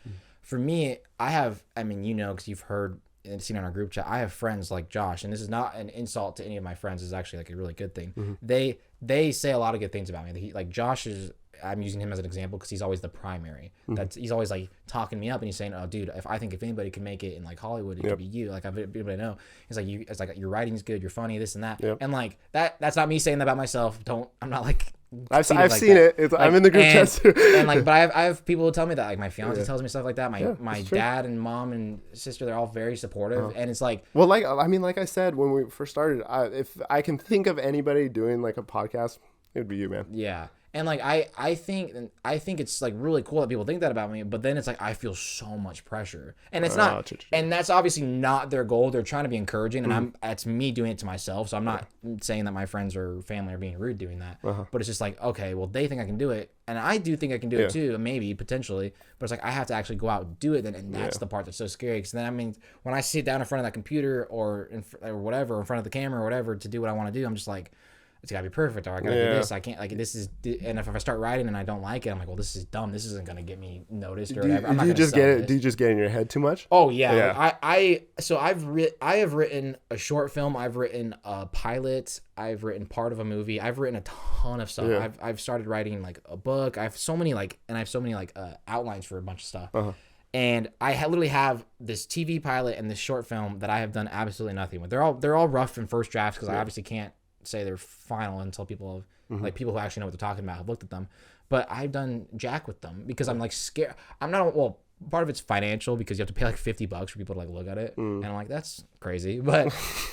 For me, you know, because you've heard and seen on our group chat, I have friends like Josh, and this is not an insult to any of my friends. It's actually like a really good thing. They say a lot of good things about me. Like Josh is, I'm using him as an example because he's always the primary. He's always like talking me up and he's saying, oh dude, if anybody can make it in like Hollywood, it could be you. Like everybody know. It's like your writing's good, you're funny, this and that. And like that's not me saying that about myself. I'm not like I've seen it. I'm in the group chat too. And like, but I have people who tell me that. Like my fiance tells me stuff like that. My dad and mom and sister, they're all very supportive. And it's like, well, like I said when we first started, if I can think of anybody doing like a podcast, it would be you, man. Yeah. And like I think it's like really cool that people think that about me, but then it's like I feel so much pressure, and it's not, and that's obviously not their goal. They're trying to be encouraging, and that's me doing it to myself. So I'm not saying that my friends or family are being rude doing that, but it's just like, okay, well they think I can do it, and I do think I can do it too, maybe potentially, but it's like I have to actually go out and do it, then, and that's the part that's so scary. Because then when I sit down in front of that computer or whatever, in front of the camera or whatever to do what I want to do, I'm just like, it's gotta be perfect, or I gotta do this. I can't, like, this is, and if I start writing and I don't like it, I'm like, well, this is dumb. This isn't gonna get me noticed or whatever. Do you just get it? Do you just get in your head too much? Oh yeah. I have written a short film. I've written a pilot. I've written part of a movie. I've written a ton of stuff. Yeah. I've started writing like a book. I have so many outlines for a bunch of stuff. And I literally have this TV pilot and this short film that I have done absolutely nothing with. They're all rough in first drafts because I obviously can't say they're final until people have like people who actually know what they're talking about have looked at them. But I've done jack with them because I'm like scared. I'm not, well, part of it's financial because you have to pay like $50 for people to like look at it, and I'm like, that's crazy. But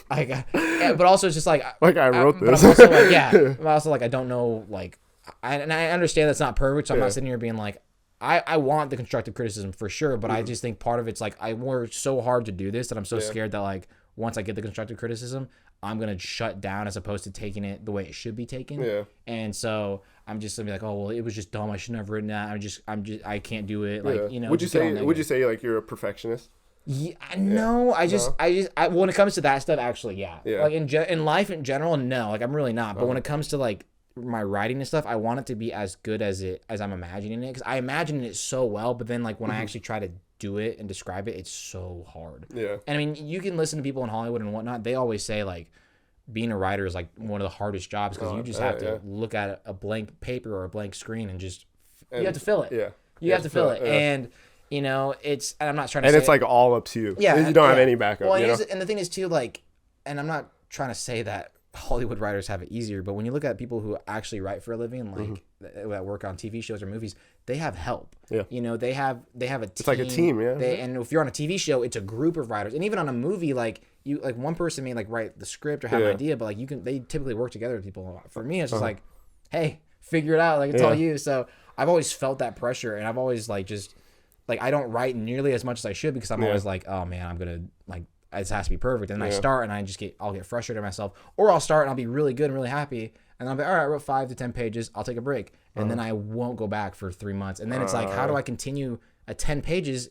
but also it's just like I wrote this. But I'm also like, I'm also like, I don't know, like, and I understand that's not perfect, so I'm not sitting here being like, I want the constructive criticism for sure, but I just think part of it's like I worked so hard to do this that I'm so scared that like once I get the constructive criticism, I'm going to shut down as opposed to taking it the way it should be taken. Yeah. And so I'm just going to be like, oh, well, it was just dumb. I shouldn't have written that. I can't do it. Like, you know. Would you say like you're a perfectionist? Yeah, no, when it comes to that stuff, actually, yeah. Like in life in general, no, like I'm really not. But when it comes to like my writing and stuff, I want it to be as good as I'm imagining it, because I imagine it so well. But then like when I actually try to do it and describe it, it's so hard. Yeah. And I mean, you can listen to people in Hollywood and whatnot. They always say like being a writer is like one of the hardest jobs, because you just have to look at a blank paper or a blank screen and you have to fill it. Yeah. You have to fill it. And you know, and I'm not trying to say it's like all up to you. Yeah. You don't have any backup. Well, you know? And the thing is too, like, and I'm not trying to say that Hollywood writers have it easier, but when you look at people who actually write for a living, like that work on TV shows or movies, they have help. Yeah. You know, they have a team. It's like a team, yeah. And if you're on a TV show, it's a group of writers. And even on a movie, like one person may like write the script or have an idea, but like they typically work together with people. For me, it's just like, hey, figure it out. Like, it's all you. So I've always felt that pressure, and I've always like just like I don't write nearly as much as I should, because I'm always like, oh man, I'm gonna like it has to be perfect. And then I start and I'll get frustrated with myself, or I'll start and I'll be really good and really happy, and I'll be all right, I wrote 5 to 10 pages, I'll take a break, and then I won't go back for 3 months, and then it's like, how do I continue at 10 pages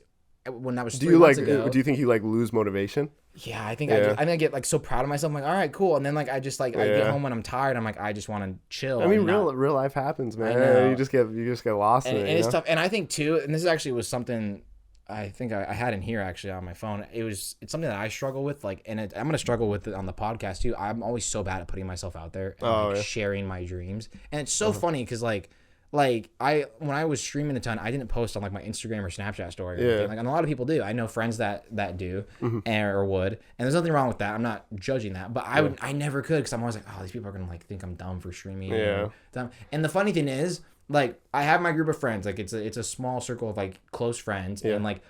when that was 3 months ago? Do you think you like lose motivation? Yeah, I think I get like so proud of myself. I'm like, all right, cool. And then like I just like I get home when I'm tired. I'm like, I just want to chill. I mean, real life happens, man. You just get lost in it. And it's tough. And I think too, and this actually was something I think I had in here actually on my phone. It's something that I struggle with. Like, and I'm gonna struggle with it on the podcast too. I'm always so bad at putting myself out there and sharing my dreams. And it's so funny because like when I was streaming a ton, I didn't post on like my Instagram or Snapchat story or anything. Like, and a lot of people do. I know friends that do or would, and there's nothing wrong with that. I'm not judging that, but I never could, because I'm always like, oh, these people are gonna like think I'm dumb for streaming. Yeah. Dumb. And the funny thing is, like, I have my group of friends. Like, it's a small circle of like close friends, and like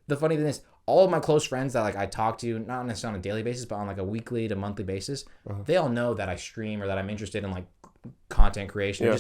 the funny thing is, all of my close friends that like I talk to, not necessarily on a daily basis, but on like a weekly to monthly basis, they all know that I stream or that I'm interested in like content creation,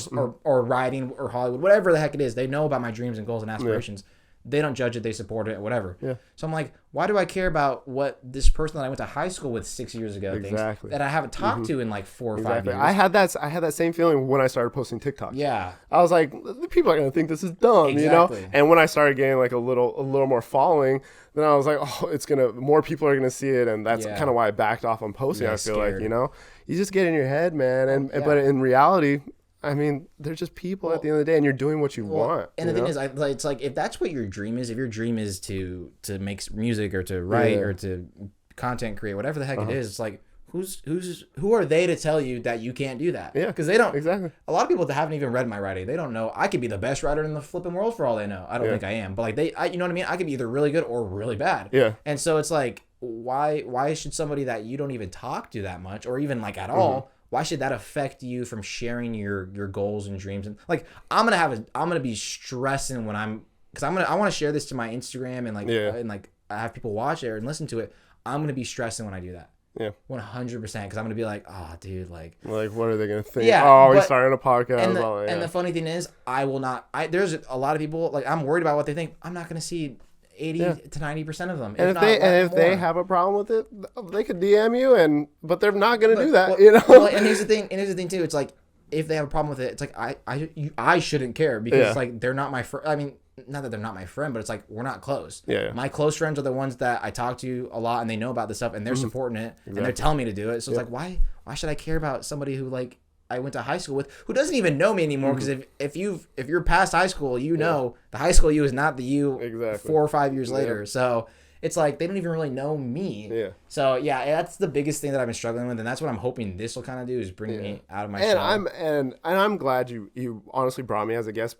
or writing or Hollywood, whatever the heck it is. They know about my dreams and goals and aspirations. They don't judge it, they support it, whatever. So I'm like, why do I care about what this person that I went to high school with 6 years ago thinks that I haven't talked to in like 4 or 5 years? I had that same feeling when I started posting TikToks. Yeah. I was like, people are gonna think this is dumb, you know? And when I started getting like a little more following, then I was like, oh, more people are gonna see it, and that's kind of why I backed off on posting. I feel like, you know, you just get in your head, man, but in reality, I mean, they're just people at the end of the day, and you're doing what you want. And the thing is, it's like, if that's what your dream is, if your dream is to make music or to write or to content create, whatever the heck it is, it's like, who are they to tell you that you can't do that? Yeah, because they don't. Exactly. A lot of people that haven't even read my writing, they don't know. I could be the best writer in the flipping world for all they know. I don't think I am, but like you know what I mean? I could be either really good or really bad. Yeah. And so it's like, why should somebody that you don't even talk to that much, or even like at all, why should that affect you from sharing your goals and dreams? And like, I'm gonna be stressing when because I want to share this to my Instagram and like I have people watch it and listen to it. I'm gonna be stressing when I do that. Yeah. 100%, because I'm gonna be like, oh, dude, like what are they gonna think? Yeah. Oh, he's starting a podcast. And the funny thing is, I will not. There's a lot of people, like, I'm worried about what they think. I'm not gonna see 80 to 90% of them. And if they have a problem with it, they could DM you, but they're not gonna do that, you know. Well, and here's the thing too. It's like, if they have a problem with it, it's like I shouldn't care, because it's like, they're not my friend. I mean, not that they're not my friend, but it's like, we're not close. Yeah. My close friends are the ones that I talk to a lot, and they know about this stuff, and they're supporting it, and they're telling me to do it. So it's like, why should I care about somebody who like I went to high school with, who doesn't even know me anymore? Because if you're past high school, you know the high school you is not the you 4 or 5 years later. So it's like, they don't even really know me. Yeah. So that's the biggest thing that I've been struggling with, and that's what I'm hoping this will kind of do, is bring me out of my shell. And I'm glad you honestly brought me as a guest.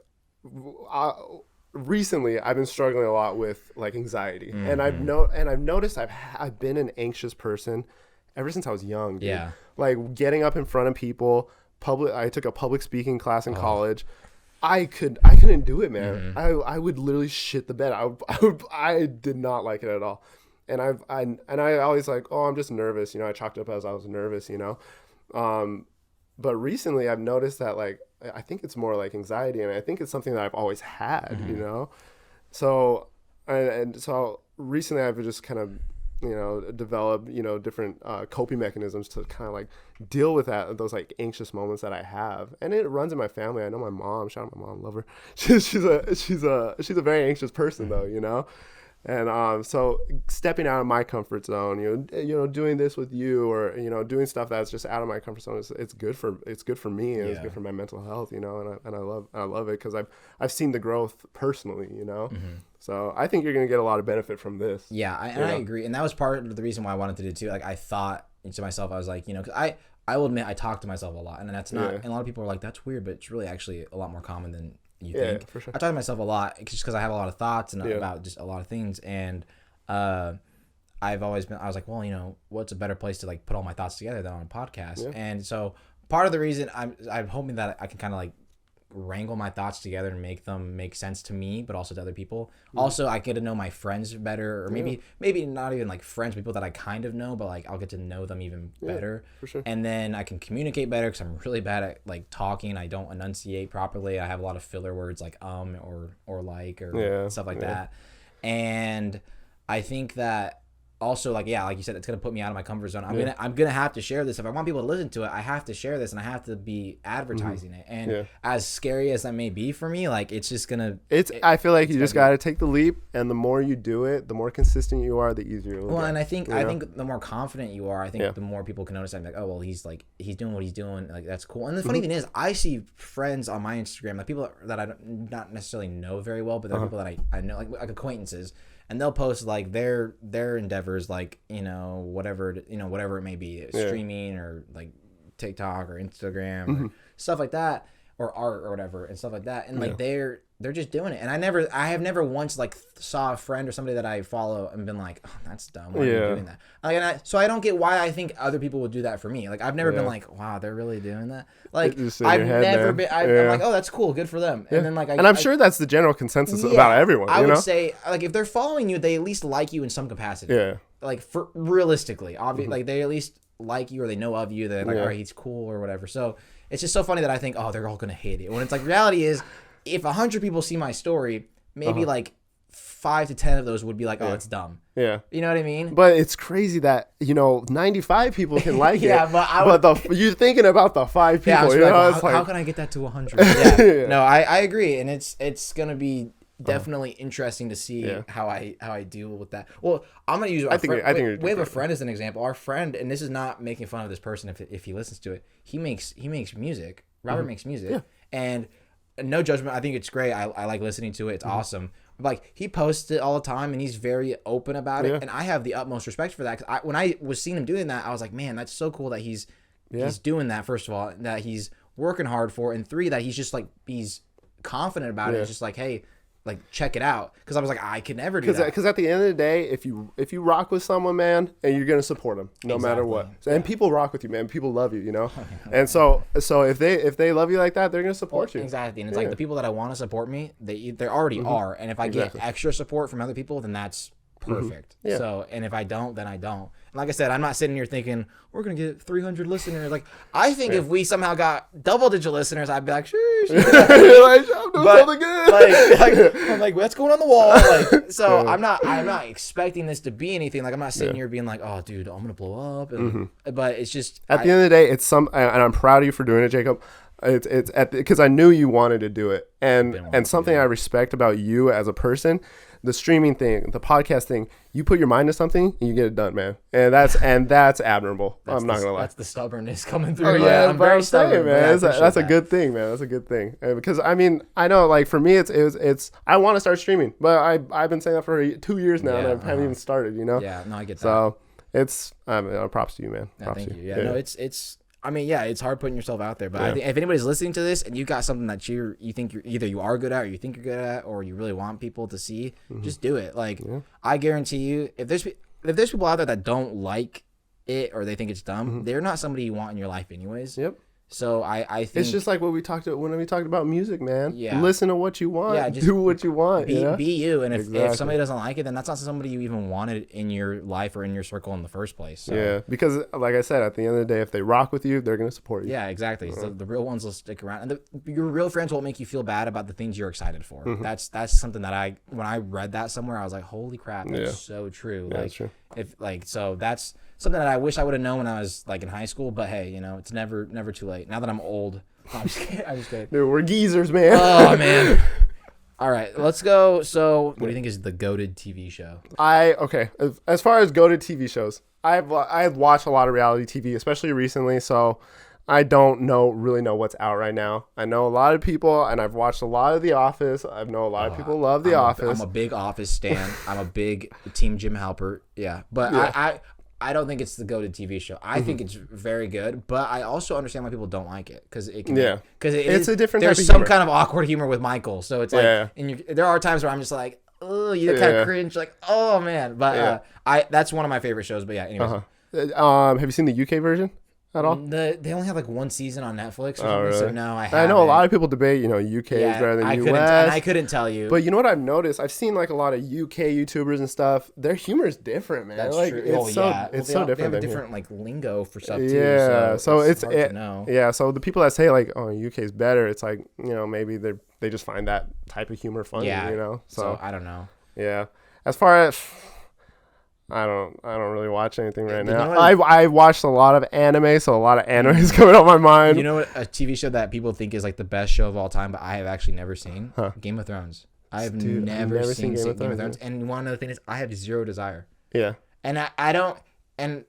Recently, I've been struggling a lot with like anxiety, and I've noticed I've been an anxious person ever since I was young. Dude. Yeah. Like, getting up in front of people, I took a public speaking class in college. I couldn't do it, man. I would literally shit the bed. I did not like it at all. And I always like, oh, I'm just nervous. You know, I chalked it up as I was nervous, you know. But recently I've noticed that, like, I think it's more like anxiety, and I think it's something that I've always had, you know. So so recently I've just kind of, you know, developed, you know, different coping mechanisms to kind of like deal with those like anxious moments that I have. And it runs in my family. I know my mom, shout out my mom, love her. She's a very anxious person though, you know. And so stepping out of my comfort zone, doing this with you, or doing stuff that's just out of my comfort zone, it's good for me, and it's good for my mental health, and I love it because I've seen the growth personally, So I think you're gonna get a lot of benefit from this. Yeah, I agree, and that was part of the reason why I wanted to do it too. Like I thought to myself, I was like, because I will admit I talk to myself a lot, and that's not. And a lot of people are like, that's weird, but it's really actually a lot more common than you think. For sure. I talk to myself a lot just because I have a lot of thoughts and about just a lot of things, and I've always been. I was like, well, what's a better place to like put all my thoughts together than on a podcast? Yeah. And so part of the reason I'm hoping that I can kind of like wrangle my thoughts together and make them make sense to me, but also to other people. Also, I get to know my friends better, or maybe not even like friends, people that I kind of know, but like I'll get to know them even better. For sure. And then I can communicate better because I'm really bad at like talking. I don't enunciate properly. I have a lot of filler words like or like or stuff like that. And I think that also, like you said, it's gonna put me out of my comfort zone. I'm gonna have to share this. If I want people to listen to it, I have to share this, and I have to be advertising it. And as scary as that may be for me, like it's just gonna. I feel like you just gotta take the leap, and the more you do it, the more consistent you are, the easier it will Well, get. and I think the more confident you are, I think the more people can notice that. Like, oh well, he's doing what he's doing. Like that's cool. And the funny thing is, I see friends on my Instagram, like people that I don't not necessarily know very well, but they're people that I know, like acquaintances. And they'll post like their endeavors, like whatever it may be, streaming or like TikTok or Instagram or stuff like that, or art or whatever and stuff like that. And like they're just doing it. And I have never once like saw a friend or somebody that I follow and been like, oh, that's dumb. Why are you doing that? Like, so I don't get why I think other people would do that for me. Like I've never been like, wow, they're really doing that. Like I've never been. I'm like, oh, that's cool, good for them. And then like, I'm sure that's the general consensus about everyone. I would say like if they're following you, they at least like you in some capacity. Yeah. Like for realistically, obviously, like they at least like you or they know of you. They're like, all right, he's cool or whatever. So it's just so funny that I think, oh, they're all gonna hate it. When it's like reality is, if 100 people see my story, maybe like 5 to 10 of those would be like, oh, it's dumb. Yeah. You know what I mean? But it's crazy that, 95 people can like it. but you're thinking about the 5 people. How can I get that to 100? No, I agree. And it's going to be definitely interesting to see how I deal with that. Well, I'm going to use we have a friend as an example. Our friend, and this is not making fun of this person if he listens to it, he makes music. Robert makes music. Yeah. And no judgment. I think it's great. I like listening to it. It's awesome. Like he posts it all the time, and he's very open about it, and I have the utmost respect for that. Cause when I was seeing him doing that, I was like, man, that's so cool that he's doing that. First of all, that he's working hard for, and 3, that he's just like he's confident about it. It's just like, hey, like check it out. Because I was like, I could never do that. Because at the end of the day, if you rock with someone, man, and you're gonna support them no matter what, and people rock with you, man. People love you, and so if they love you like that, they're gonna support you. Exactly, and it's like the people that I want to support me, they already are, and if I get extra support from other people, then that's perfect. So, and if I don't, then I don't. And like I said, I'm not sitting here thinking we're gonna get 300 listeners. Like I think if we somehow got double-digit listeners, I'd be like, sheesh. Like, I'm doing something good. I'm like, what's going on the wall? Like, so I'm not expecting this to be anything. Like I'm not sitting here being like, oh, dude, I'm gonna blow up. And, but it's just at the end of the day, it's and I'm proud of you for doing it, Jacob. It's because I knew you wanted to do it, and something I respect about you as a person. The streaming thing, the podcast thing, you put your mind to something and you get it done, man. And that's admirable. I'm not gonna lie. That's the stubbornness coming through. I'm very stubborn, man. That's a good thing, man. That's a good thing. Because I mean, I know, like for me, it's I want to start streaming, but I've been saying that for 2 years now, and I haven't even started. Yeah, no, I get that. So it's props to you, man. Props thank you. Yeah, no, it's. I mean, yeah, it's hard putting yourself out there, but I think if anybody's listening to this and you got something that you think you're either you are good at or you think you're good at or you really want people to see, just do it. Like I guarantee you, if there's people out there that don't like it or they think it's dumb, they're not somebody you want in your life anyways. Yep. So I think it's just like what we talked about when we talked about music, man. Yeah. Listen to what you want. Yeah, just do what you want. Be you. And if somebody doesn't like it, then that's not somebody you even wanted in your life or in your circle in the first place. So. Yeah, because like I said, at the end of the day, if they rock with you, they're gonna support you. Yeah, exactly. So the real ones will stick around, and your real friends won't make you feel bad about the things you're excited for. That's something that when I read that somewhere, I was like, holy crap, that's so true. Yeah, that's true. So that's something that I wish I would have known when I was like in high school, but hey, it's never too late. Now that I'm old, I'm just kidding. Dude, we're geezers, man. Oh man. All right, let's go. So, what do you think is the goated TV show? Okay. As far as go to TV shows, I've watched a lot of reality TV, especially recently. So I don't really know what's out right now. I know a lot of people, and I've watched a lot of The Office. I know a lot of people love The Office. I'm a big Office stan. I'm a big Team Jim Halpert. Yeah, but I don't think it's the goated TV show. I think it's very good, but I also understand why people don't like it because it can. Yeah, because it's a different. There's type of some humor. kind of awkward humor with Michael, so it's like, and there are times where I'm just like, oh, you kind of cringe, like, oh man. But that's one of my favorite shows. But yeah, anyways. Have you seen the UK version at all? They only have like one season on Netflix or something, really? so no, I haven't. I know a lot of people debate, UK is better than US. And I couldn't tell you. But you know what I've noticed? I've seen like a lot of UK YouTubers and stuff. Their humor is different, man. That's like, true. It's so different. They have a different like lingo for stuff too. Yeah, so it's hard to know. Yeah, so the people that say like, oh, UK is better, it's like, maybe they just find that type of humor funny, So I don't know. Yeah. As far as I don't really watch anything right now. I watched a lot of anime, so a lot of anime is coming on my mind. You know what? A TV show that people think is like the best show of all time, but I have actually never seen? Game of Thrones. I have never seen Game of Thrones. And one other thing is I have zero desire. Yeah. And I don't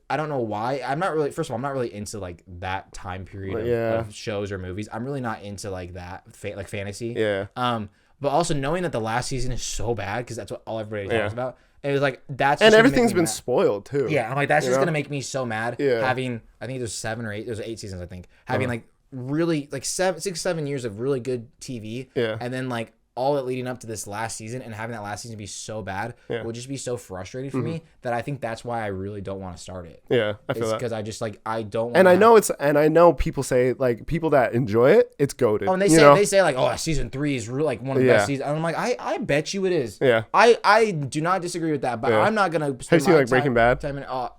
know why. I'm not really, first of all, I'm not really into like that time period of shows or movies. I'm really not into like that, like fantasy. Yeah. But also knowing that the last season is so bad, because that's what all everybody talks about. It was like that's and everything's been spoiled too. Yeah, I'm like that's just gonna make me so mad. Yeah. Having I think there's 7 or 8. There's 8 seasons I think. Having like really like 6-7 years of really good TV. Yeah. And then like all it leading up to this last season and having that last season be so bad would just be so frustrating for me that I think that's why I really don't want to start it. Yeah, I feel that because I just like I don't. And I know people say like people that enjoy it, it's goated. Oh, and they say like, oh, season 3 is really like one of the best seasons. And I'm like, I bet you it is. Yeah. I do not disagree with that, but I'm not gonna. Have you seen like Breaking Bad?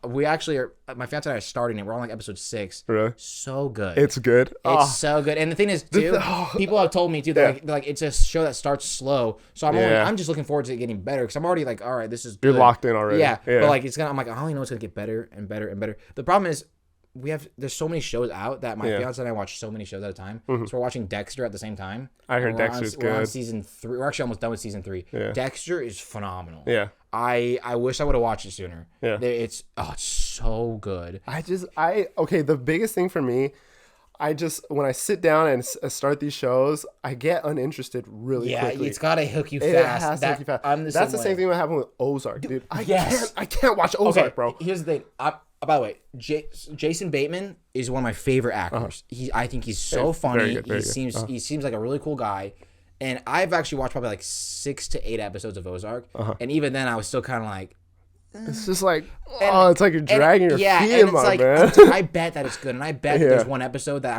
We actually are. My fiance and I are starting it. We're on like episode 6. Really? So good. It's good. It's so good. And the thing is, too, people have told me too that like it's a show that starts slow. So I'm just looking forward to it getting better because I'm already like, all right, this is good. You're locked in already. Yeah. But like I'm like, I only know it's gonna get better and better and better. The problem is there's so many shows out that my fiance and I watch so many shows at a time. So we're watching Dexter at the same time. I heard Dexter's good. We're on season 3. We're actually almost done with season 3. Yeah. Dexter is phenomenal. Yeah. I wish I would have watched it sooner. Yeah. It's so good. The biggest thing for me, when I sit down and start these shows, I get uninterested really quickly. Yeah, it's got to hook you fast. It has to hook you fast. That's the same thing that happened with Ozark, dude. I can't watch Ozark, bro. Here's the thing. By the way, Jason Bateman is one of my favorite actors. I think he's so funny. He seems like a really cool guy. And I've actually watched probably like 6 to 8 episodes of Ozark. And even then, I was still kind of like, it's just like, it's like you're dragging your feet in, my man. I bet that it's good, and I bet that there's one episode that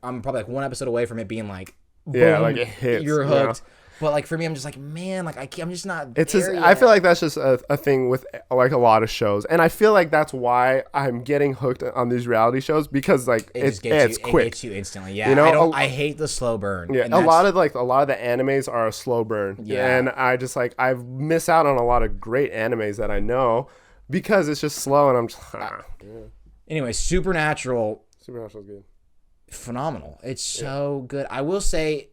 I'm probably like one episode away from it being like, boom, like it hits. You're hooked. But like for me, I'm just like, man, like I'm just not. I feel like that's just a thing with like a lot of shows, and I feel like that's why I'm getting hooked on these reality shows because like it's quick. It gets you instantly. Yeah, I hate the slow burn. Yeah, a lot of the animes are a slow burn. Yeah, and I miss out on a lot of great animes that I know because it's just slow, and I'm just. Anyway, Supernatural. Supernatural's good. Phenomenal. It's so good. I will say.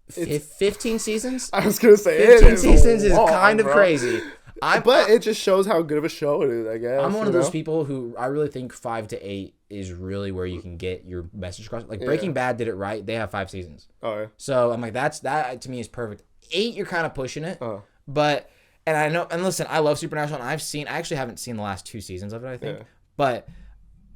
15 seasons? I was going to say 15 seasons is kind of crazy. But it just shows how good of a show it is, I guess. I'm one of those people who I really think 5 to 8 is really where you can get your message across. Like Breaking Bad did it right. They have 5 seasons. Oh, yeah. So I'm like, that to me is perfect. 8, you're kind of pushing it. But, and I know, and listen, I love Supernatural, and I actually haven't seen the last 2 seasons of it, I think. Yeah. But...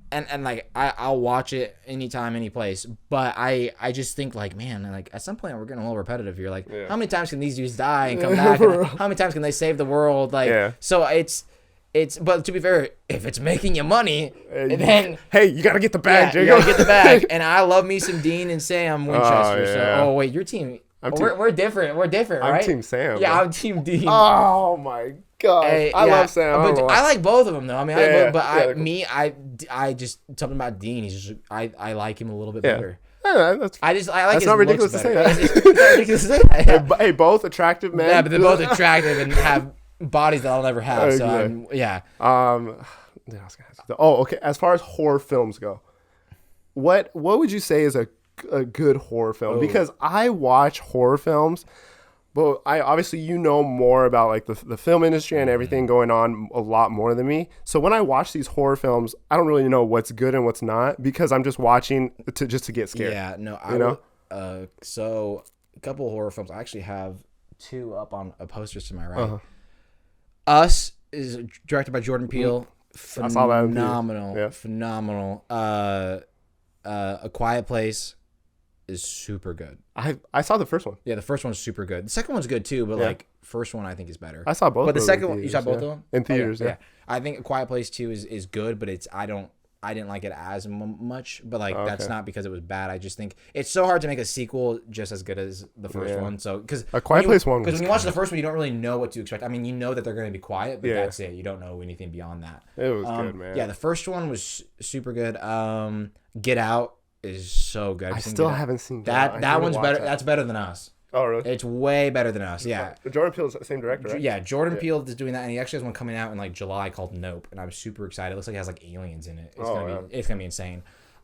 And like I'll watch it anytime, any place. But I just think like, man, like at some point we're getting a little repetitive here. Like how many times can these dudes die and come back? And how many times can they save the world? Like so it's but to be fair, if it's making you money, then hey, you gotta get the bag, you gotta get the bag. And I love me some Dean and Sam Winchester. So wait, your team. We're different. We're different, right? I'm Team Sam. Yeah, I'm Team Dean. Oh my God, I love Sam. But I like both of them though. I mean, I just something about Dean. He's just I like him a little bit better. Yeah, I like. That's not ridiculous to say that. It's not ridiculous to say that. Hey, both attractive men. Yeah, but they're both attractive and have bodies that I'll never have. So okay. As far as horror films go, what would you say is a good horror film? Because I watch horror films, But I obviously more about like the film industry and everything going on a lot more than me. So when I watch these horror films, I don't really know what's good and what's not because I'm just watching to get scared. Yeah, no, so a couple of horror films. I actually have 2 up on posters to my right. Us is directed by Jordan Peele. I saw that. Phenomenal. A Quiet Place is super good. I saw the first one. Yeah, the first one's super good. The second one's good too, but like first one I think is better. I saw both. But the second one, you saw both of them in theaters. Yeah. I think A Quiet Place 2 is good, but I didn't like it as much. But like that's not because it was bad. I just think it's so hard to make a sequel just as good as the first one. So because A Quiet Place 1. Because when you watch the first one, you don't really know what to expect. I mean, you know that they're going to be quiet, but that's it. You don't know anything beyond that. It was good, man. Yeah, the first one was super good. Get Out is so good. I still haven't seen that. That one's better. That's better than Us. Oh, really? It's way better than Us. Yeah. Jordan Peele's the same director, right? Yeah, Jordan Peele is doing that, and he actually has one coming out in like July called Nope, and I'm super excited. It looks like it has like aliens in it. It's gonna be insane.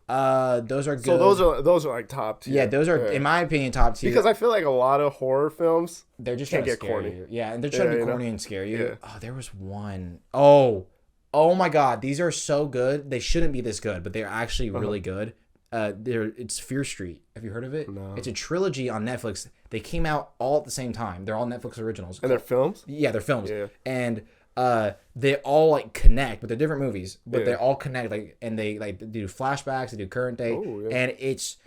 Those are good. So those are like top tier. Yeah, those are in my opinion top tier. Because I feel like a lot of horror films they're just can't trying to get scare corny. you. Yeah, and they're trying to be corny and scare you. Yeah. Oh, there was one. Oh my God, these are so good. They shouldn't be this good, but they're actually really good. It's Fear Street. Have you heard of it? No. It's a trilogy on Netflix. They came out all at the same time. They're all Netflix originals. And they're films? Yeah, they're films. Yeah. And they all like connect, but they're different movies. But they all connect, like, and they like do flashbacks, they do current day, and it's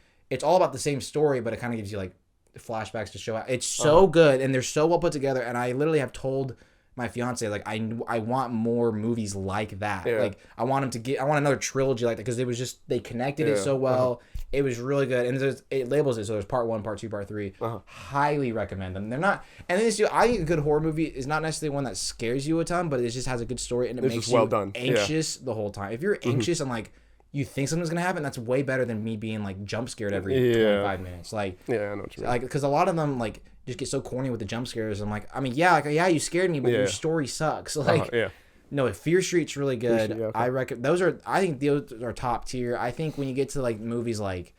all about the same story, but it kind of gives you like flashbacks to show out. It's so good, and they're so well put together. And I literally have told my fiance like I want more movies like that. Like I want another trilogy like that because it was just they connected it so well. It was really good, and it labels it so there's part 1, part 2, part 3. Highly recommend them. They're not, and then I think a good horror movie is not necessarily one that scares you a ton, but it just has a good story and it makes you anxious the whole time. If you're anxious and like you think something's gonna happen, that's way better than me being like jump scared every 25 minutes. Like I know what you mean. Like because a lot of them like just get so corny with the jump scares. I'm like, I mean, you scared me, but your story sucks. Like, no, Fear Street's really good. Street, I reckon I think those are top tier. I think when you get to like movies like,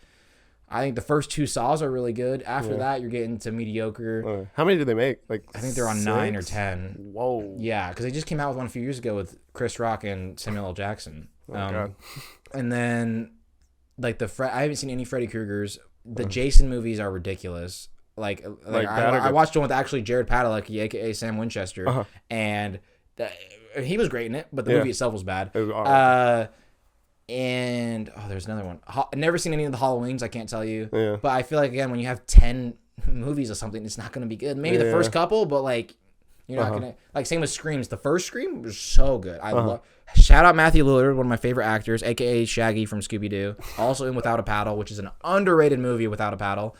I think the first 2 Saws are really good. After that, you're getting to mediocre. How many did they make? Like I think they're on 9 or 10. Whoa. Yeah, because they just came out with one a few years ago with Chris Rock and Samuel L. Jackson. God. And then like I haven't seen any Freddy Kruegers. The Jason movies are ridiculous. Like I watched one with actually Jared Padalecki, aka Sam Winchester, and he was great in it, but the movie itself was bad. It was awesome. And there's another one. I've never seen any of the Halloweens. I can't tell you, but I feel like again when you have 10 movies or something, it's not going to be good. Maybe the first couple, but like you're not gonna like. Same with Screams. The first Scream was so good. I love. Shout out Matthew Lillard, one of my favorite actors, aka Shaggy from Scooby Doo. Also in Without a Paddle, which is an underrated movie. Without a Paddle.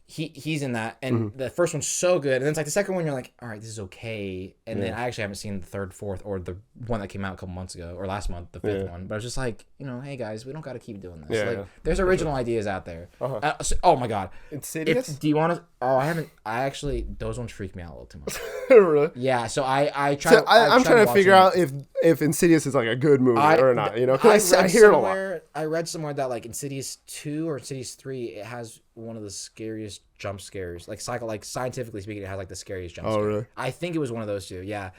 He's in that, and the first one's so good, and then it's like the second one you're like, all right, this is okay, and then I actually haven't seen the third, fourth, or the one that came out a couple months ago or last month, the fifth one, but I was just like, hey guys, we don't got to keep doing this. There's original ideas out there. Oh my God, Insidious. Do you want to? Oh, I haven't. I actually those ones freak me out a little too much. Really? Yeah. So I'm trying to figure out if Insidious is like a good movie or not. Because I hear it a lot. I read somewhere that like Insidious 2 or Insidious 3, it has one of the scariest jump scares. Like scientifically speaking, it has like the scariest jump scare. Oh, really? I think it was one of those 2. Yeah.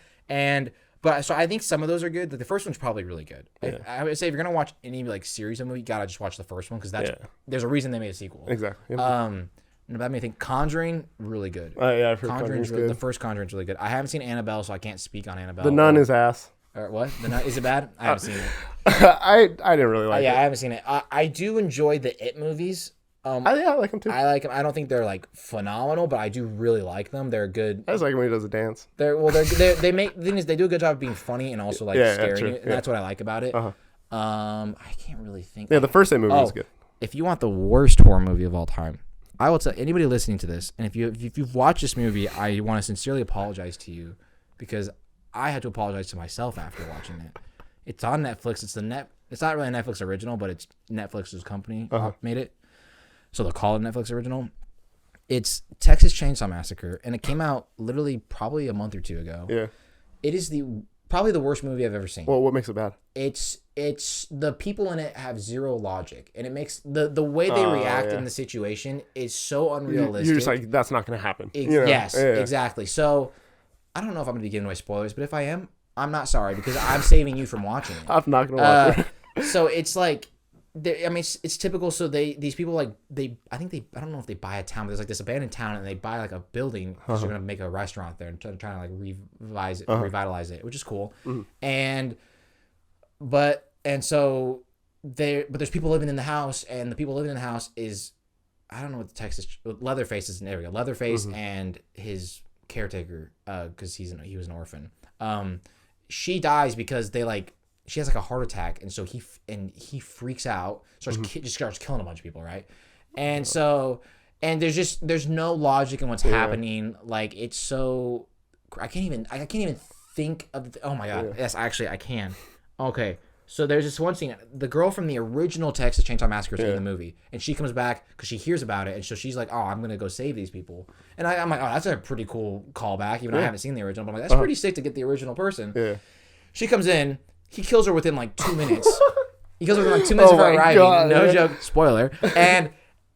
But I think some of those are good. The first one's probably really good. Yeah. I would say if you're gonna watch any like series of movie, you gotta just watch the first one because there's a reason they made a sequel. Exactly. And that made me think Conjuring really good. I've heard Conjuring's good. The first Conjuring's really good. I haven't seen Annabelle, so I can't speak on Annabelle. The Nun is ass. Or what? The Nun is it bad? I haven't seen it. I didn't really like it. Yeah, I haven't seen it. I do enjoy the It movies. I like them too. I like them. I don't think they're like phenomenal, but I do really like them. They're good. I just like when he does a dance. They make the thing is they do a good job of being funny and also like scaring you. And that's what I like about it. I can't really think. Yeah, the first It movie was good. If you want the worst horror movie of all time, I will tell anybody listening to this, and if you've watched this movie, I want to sincerely apologize to you because I had to apologize to myself after watching it. It's on Netflix. It's not really a Netflix original, but it's Netflix's company made it. So they'll call it Netflix original. It's Texas Chainsaw Massacre, and it came out literally probably a month or two ago. Yeah. It is probably the worst movie I've ever seen. Well, what makes it bad? It's it's the people in it have zero logic, and it makes the way they react in the situation is so unrealistic. You're just like, that's not going to happen. Yes, exactly. So I don't know if I'm going to be giving away spoilers, but if I am, I'm not sorry because I'm saving you from watching it. I'm not going to watch it. So it's like, I mean, it's typical. So these people like I don't know if they buy a town, but there's like this abandoned town, and they buy like a building because they're gonna make a restaurant there and trying to like revitalize it, which is cool. But there's people living in the house, and the people living in the house is, I don't know what the text is. Leatherface is, there we go. Leatherface and his caretaker, because he was an orphan. She dies because she has like a heart attack, and so he freaks out, just starts killing a bunch of people, right? And so, and there's no logic in what's happening. Like, it's so, I can't even think of oh my god. Yes, actually I can. Okay, so there's this one scene. The girl from the original Texas Chainsaw Massacre is in the movie, and she comes back because she hears about it, and so she's like, "Oh, I'm gonna go save these people." And I'm like, "Oh, that's a pretty cool callback." Even though I haven't seen the original, but I'm like, "That's pretty sick to get the original person." Yeah. She comes in. He kills her within like 2 minutes. He kills her within like 2 minutes of her arriving. God, no joke. Spoiler. And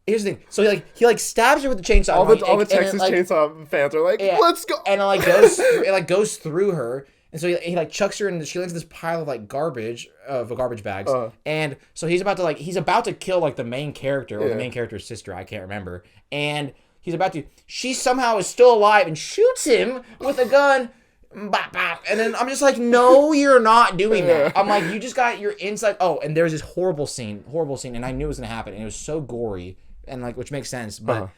here's the thing. So he stabs her with the chainsaw. All the Texas Chainsaw fans are like, let's go. And it goes through her. And so he chucks her, and she lands in this pile of garbage bags. And so he's about to kill the main character or the main character's sister. I can't remember. And he's about to. She somehow is still alive and shoots him with a gun. Bop, bop. And then I'm just like, no, you're not doing that. I'm like, you just got your inside. Oh, and there's this horrible scene, and I knew it was gonna happen, and it was so gory, and which makes sense. But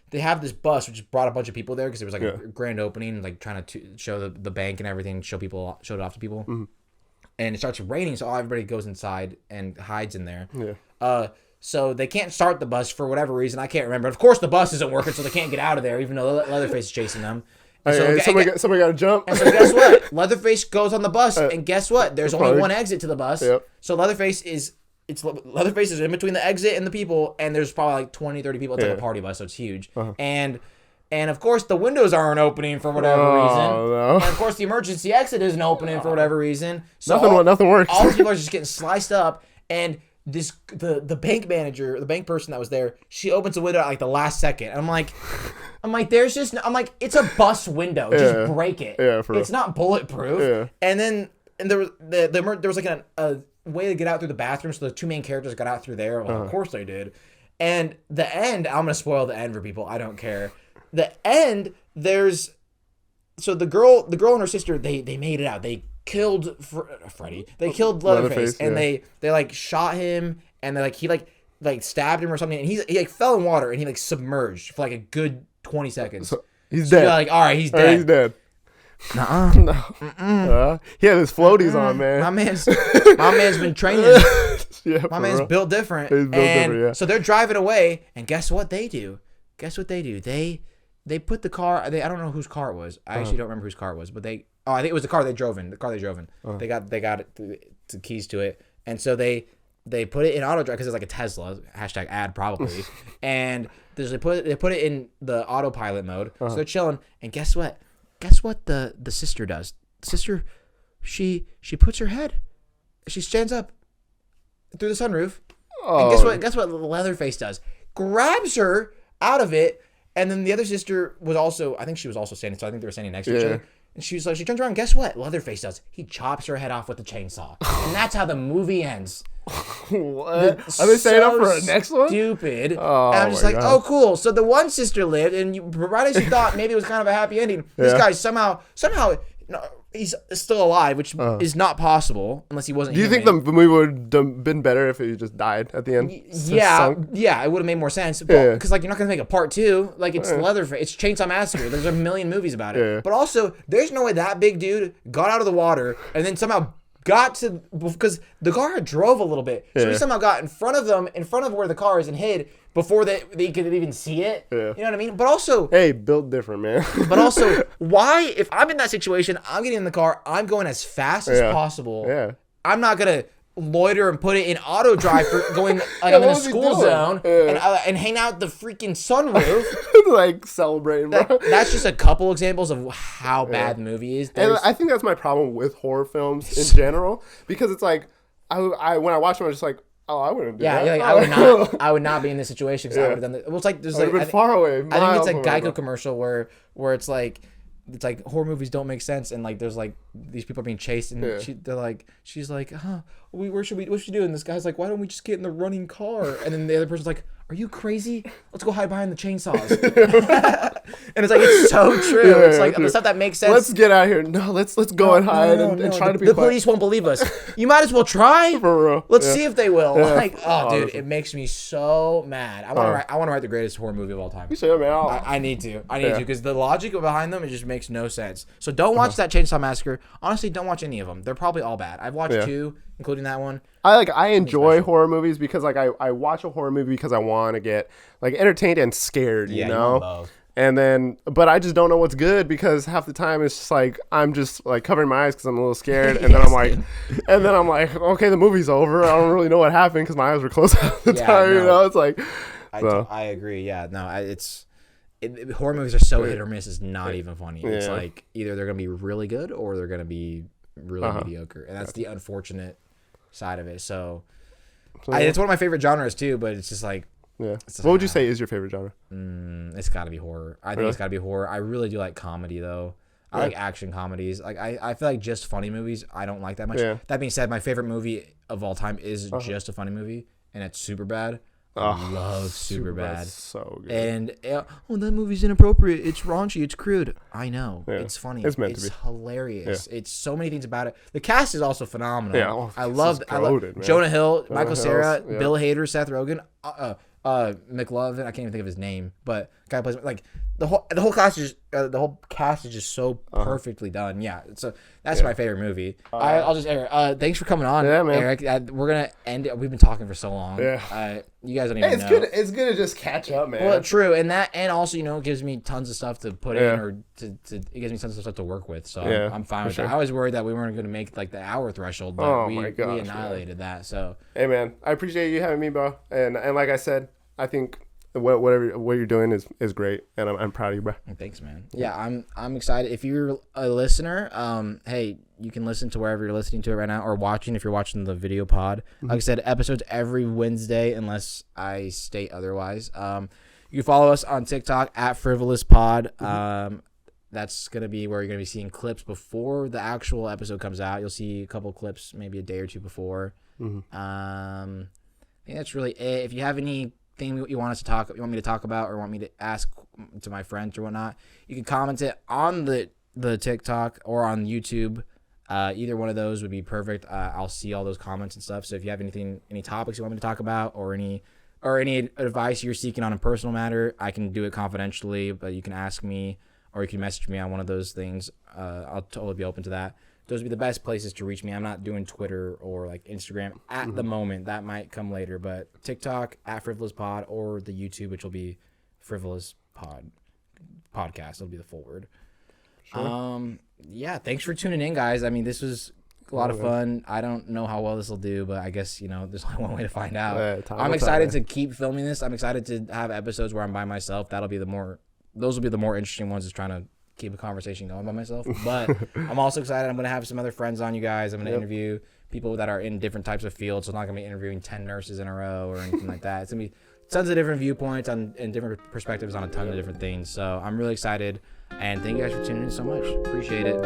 they have this bus which brought a bunch of people there because it was a grand opening, trying to show the bank and everything, showed it off to people. And it starts raining, so everybody goes inside and hides in there. So they can't start the bus for whatever reason. I can't remember. Of course, the bus isn't working, so they can't get out of there, even though Leatherface is chasing them. Somebody got to jump. And so guess what? Leatherface goes on the bus, and guess what? There's only one exit to the bus. So Leatherface is in between the exit and the people, and there's probably 20, 30 people. It's like a party bus, so it's huge. And of course the windows aren't opening for whatever reason. No. And of course the emergency exit isn't opening for whatever reason. So nothing works. All these people are just getting sliced up, and the bank manager, the bank person that was there, she opens the window at the last second. And I'm like, it's a bus window. Just break it. It's not bulletproof. And then there was a way to get out through the bathroom, so the two main characters got out through there. Well, of course they did. And the end, I'm gonna spoil the end for people. I don't care. The end, so the girl and her sister, they made it out. They killed Freddy. They killed Leatherface, and they shot him, and he stabbed him or something, and he fell in water, and he submerged for a good 20 seconds. So he's dead. All right, he's dead. He's dead. Nuh-uh. No. He had his floaties on, man. My man's been training. My man's built different. He's built different. So they're driving away, and guess what they do? They put the car. I don't know whose car it was. I actually don't remember whose car it was, but I think it was the car they drove in. They got the keys to it, and so they put it in auto drive because it's like a Tesla #ad probably, and they put it in the autopilot mode. So they're chilling, and guess what? The sister does. The sister, she puts her head, she stands up through the sunroof, and guess what? Leatherface does. Grabs her out of it. And then the other sister was also, I think she was also standing, so I think they were standing next to each other. And she turns around, guess what? Leatherface does. He chops her head off with a chainsaw. And that's how the movie ends. What? Are they setting up for a next one? Stupid. And I'm just like, oh, cool. So the one sister lived, and right as you thought maybe it was kind of a happy ending, this guy somehow, he's still alive, which is not possible unless he wasn't. Do you think the movie would have been better if he just died at the end? Yeah, it would have made more sense. Because you're not gonna make a part 2. It's Leatherface, it's Chainsaw Massacre. There's a million movies about it. But also, there's no way that big dude got out of the water and then somehow got to, because the car drove a little bit, so he somehow got in front of where the car is and hid before they could even see it. You know what I mean? But also, hey, built different, man. But also, why, if I'm in that situation, I'm getting in the car, I'm going as fast as possible. I'm not gonna loiter and put it in auto drive for going I'm in a school zone and hang out the freaking sunroof. Celebrating, bro. That's just a couple examples of how bad the movie is. And I think that's my problem with horror films in general, because it's I when I watched them, I was just like, oh, I wouldn't do that. Yeah, like, I would not be in this situation because I would have done that. Well, it's like there's like been far away. I think it's like Geico commercial where it's like horror movies don't make sense, and like there's like these people are being chased, and she's like, what should we do? And this guy's like, why don't we just get in the running car? And then the other person's like, are you crazy? Let's go hide behind the chainsaws. And it's like, it's so true. Yeah, it's like the stuff that makes sense. Let's get out of here. No, let's go and hide and try to be the quiet. police won't believe us. You might as well try. For real. Let's see if they will. Yeah. Like, dude, it makes me so mad. I want to write the greatest horror movie of all time. You say, man, I need to because the logic behind them, it just makes no sense. So don't watch that Chainsaw Massacre. Honestly, don't watch any of them. They're probably all bad. I've watched 2, including that one. I enjoy horror movies because like I watch a horror movie because I want to get like entertained and scared, you know. And then, but I just don't know what's good because half the time it's just like I'm just like covering my eyes because I'm a little scared, and then I'm like, okay, the movie's over. I don't really know what happened because my eyes were closed at the time. No. You know, it's like. I agree. Yeah, no, horror movies are so hit or miss. It's not even funny. It's like either they're gonna be really good or they're gonna be really mediocre, and that's the unfortunate side of it. So it's one of my favorite genres too, but it's just like. Yeah. What would you say is your favorite genre? It's got to be horror. I think it's got to be horror. I really do like comedy though. I like action comedies. Like I feel like just funny movies I don't like that much. Yeah. That being said, my favorite movie of all time is just a funny movie, and it's Superbad. I love Superbad. So good. And that movie's inappropriate. It's raunchy. It's crude. I know. Yeah. It's funny. It's meant to be. It's hilarious. Yeah. It's so many things about it. The cast is also phenomenal. Yeah. I love Jonah Hill, Michael Cera, Bill Hader, Seth Rogen, McLovin. I can't even think of his name, but guy plays like the whole cast is just so perfectly done. Yeah, so that's my favorite movie. I'll just thanks for coming on, Eric. We're gonna end it. We've been talking for so long. Yeah. You guys don't even know. It's good to just catch up, man. Well, true, and also it gives me tons of stuff to put in, or it gives me tons of stuff to work with. So I'm fine with that. I was worried that we weren't going to make like the hour threshold, but we annihilated that. So hey, man, I appreciate you having me, bro. And like I said, I think what you're doing is great, and I'm proud of you, bro. Thanks, man. Yeah, I'm excited. If you're a listener, hey, you can listen to wherever you're listening to it right now, or watching if you're watching the video pod. Like I said, episodes every Wednesday unless I state otherwise. You can follow us on TikTok at Frivolous Pod. That's gonna be where you're gonna be seeing clips before the actual episode comes out. You'll see a couple clips maybe a day or two before. I think that's really it. If you have anything you want me to talk about, or want me to ask to my friends or whatnot, you can comment it on the TikTok or on YouTube. Either one of those would be perfect. I'll see all those comments and stuff. So if you have any topics you want me to talk about, or any advice you're seeking on a personal matter, I can do it confidentially, but you can ask me, or you can message me on one of those things. I'll totally be open to that. Those would be the best places to reach me. I'm not doing Twitter or like Instagram at the moment. That might come later, but TikTok at Frivolous Pod, or the YouTube, which will be Frivolous Podcast. It'll be the full word. Sure. Yeah, thanks for tuning in, guys. I mean, this was a lot of fun. I don't know how well this will do, but I guess there's only one way to find out. I'm excited to keep filming this. I'm excited to have episodes where I'm by myself. Those will be the more interesting ones, is trying to keep a conversation going by myself. But I'm also excited. I'm going to have some other friends on, you guys. I'm going to interview people that are in different types of fields. So I'm not going to be interviewing 10 nurses in a row or anything like that. It's going to be tons of different viewpoints and different perspectives on a ton of different things. So I'm really excited. And thank you guys for tuning in so much. Appreciate it.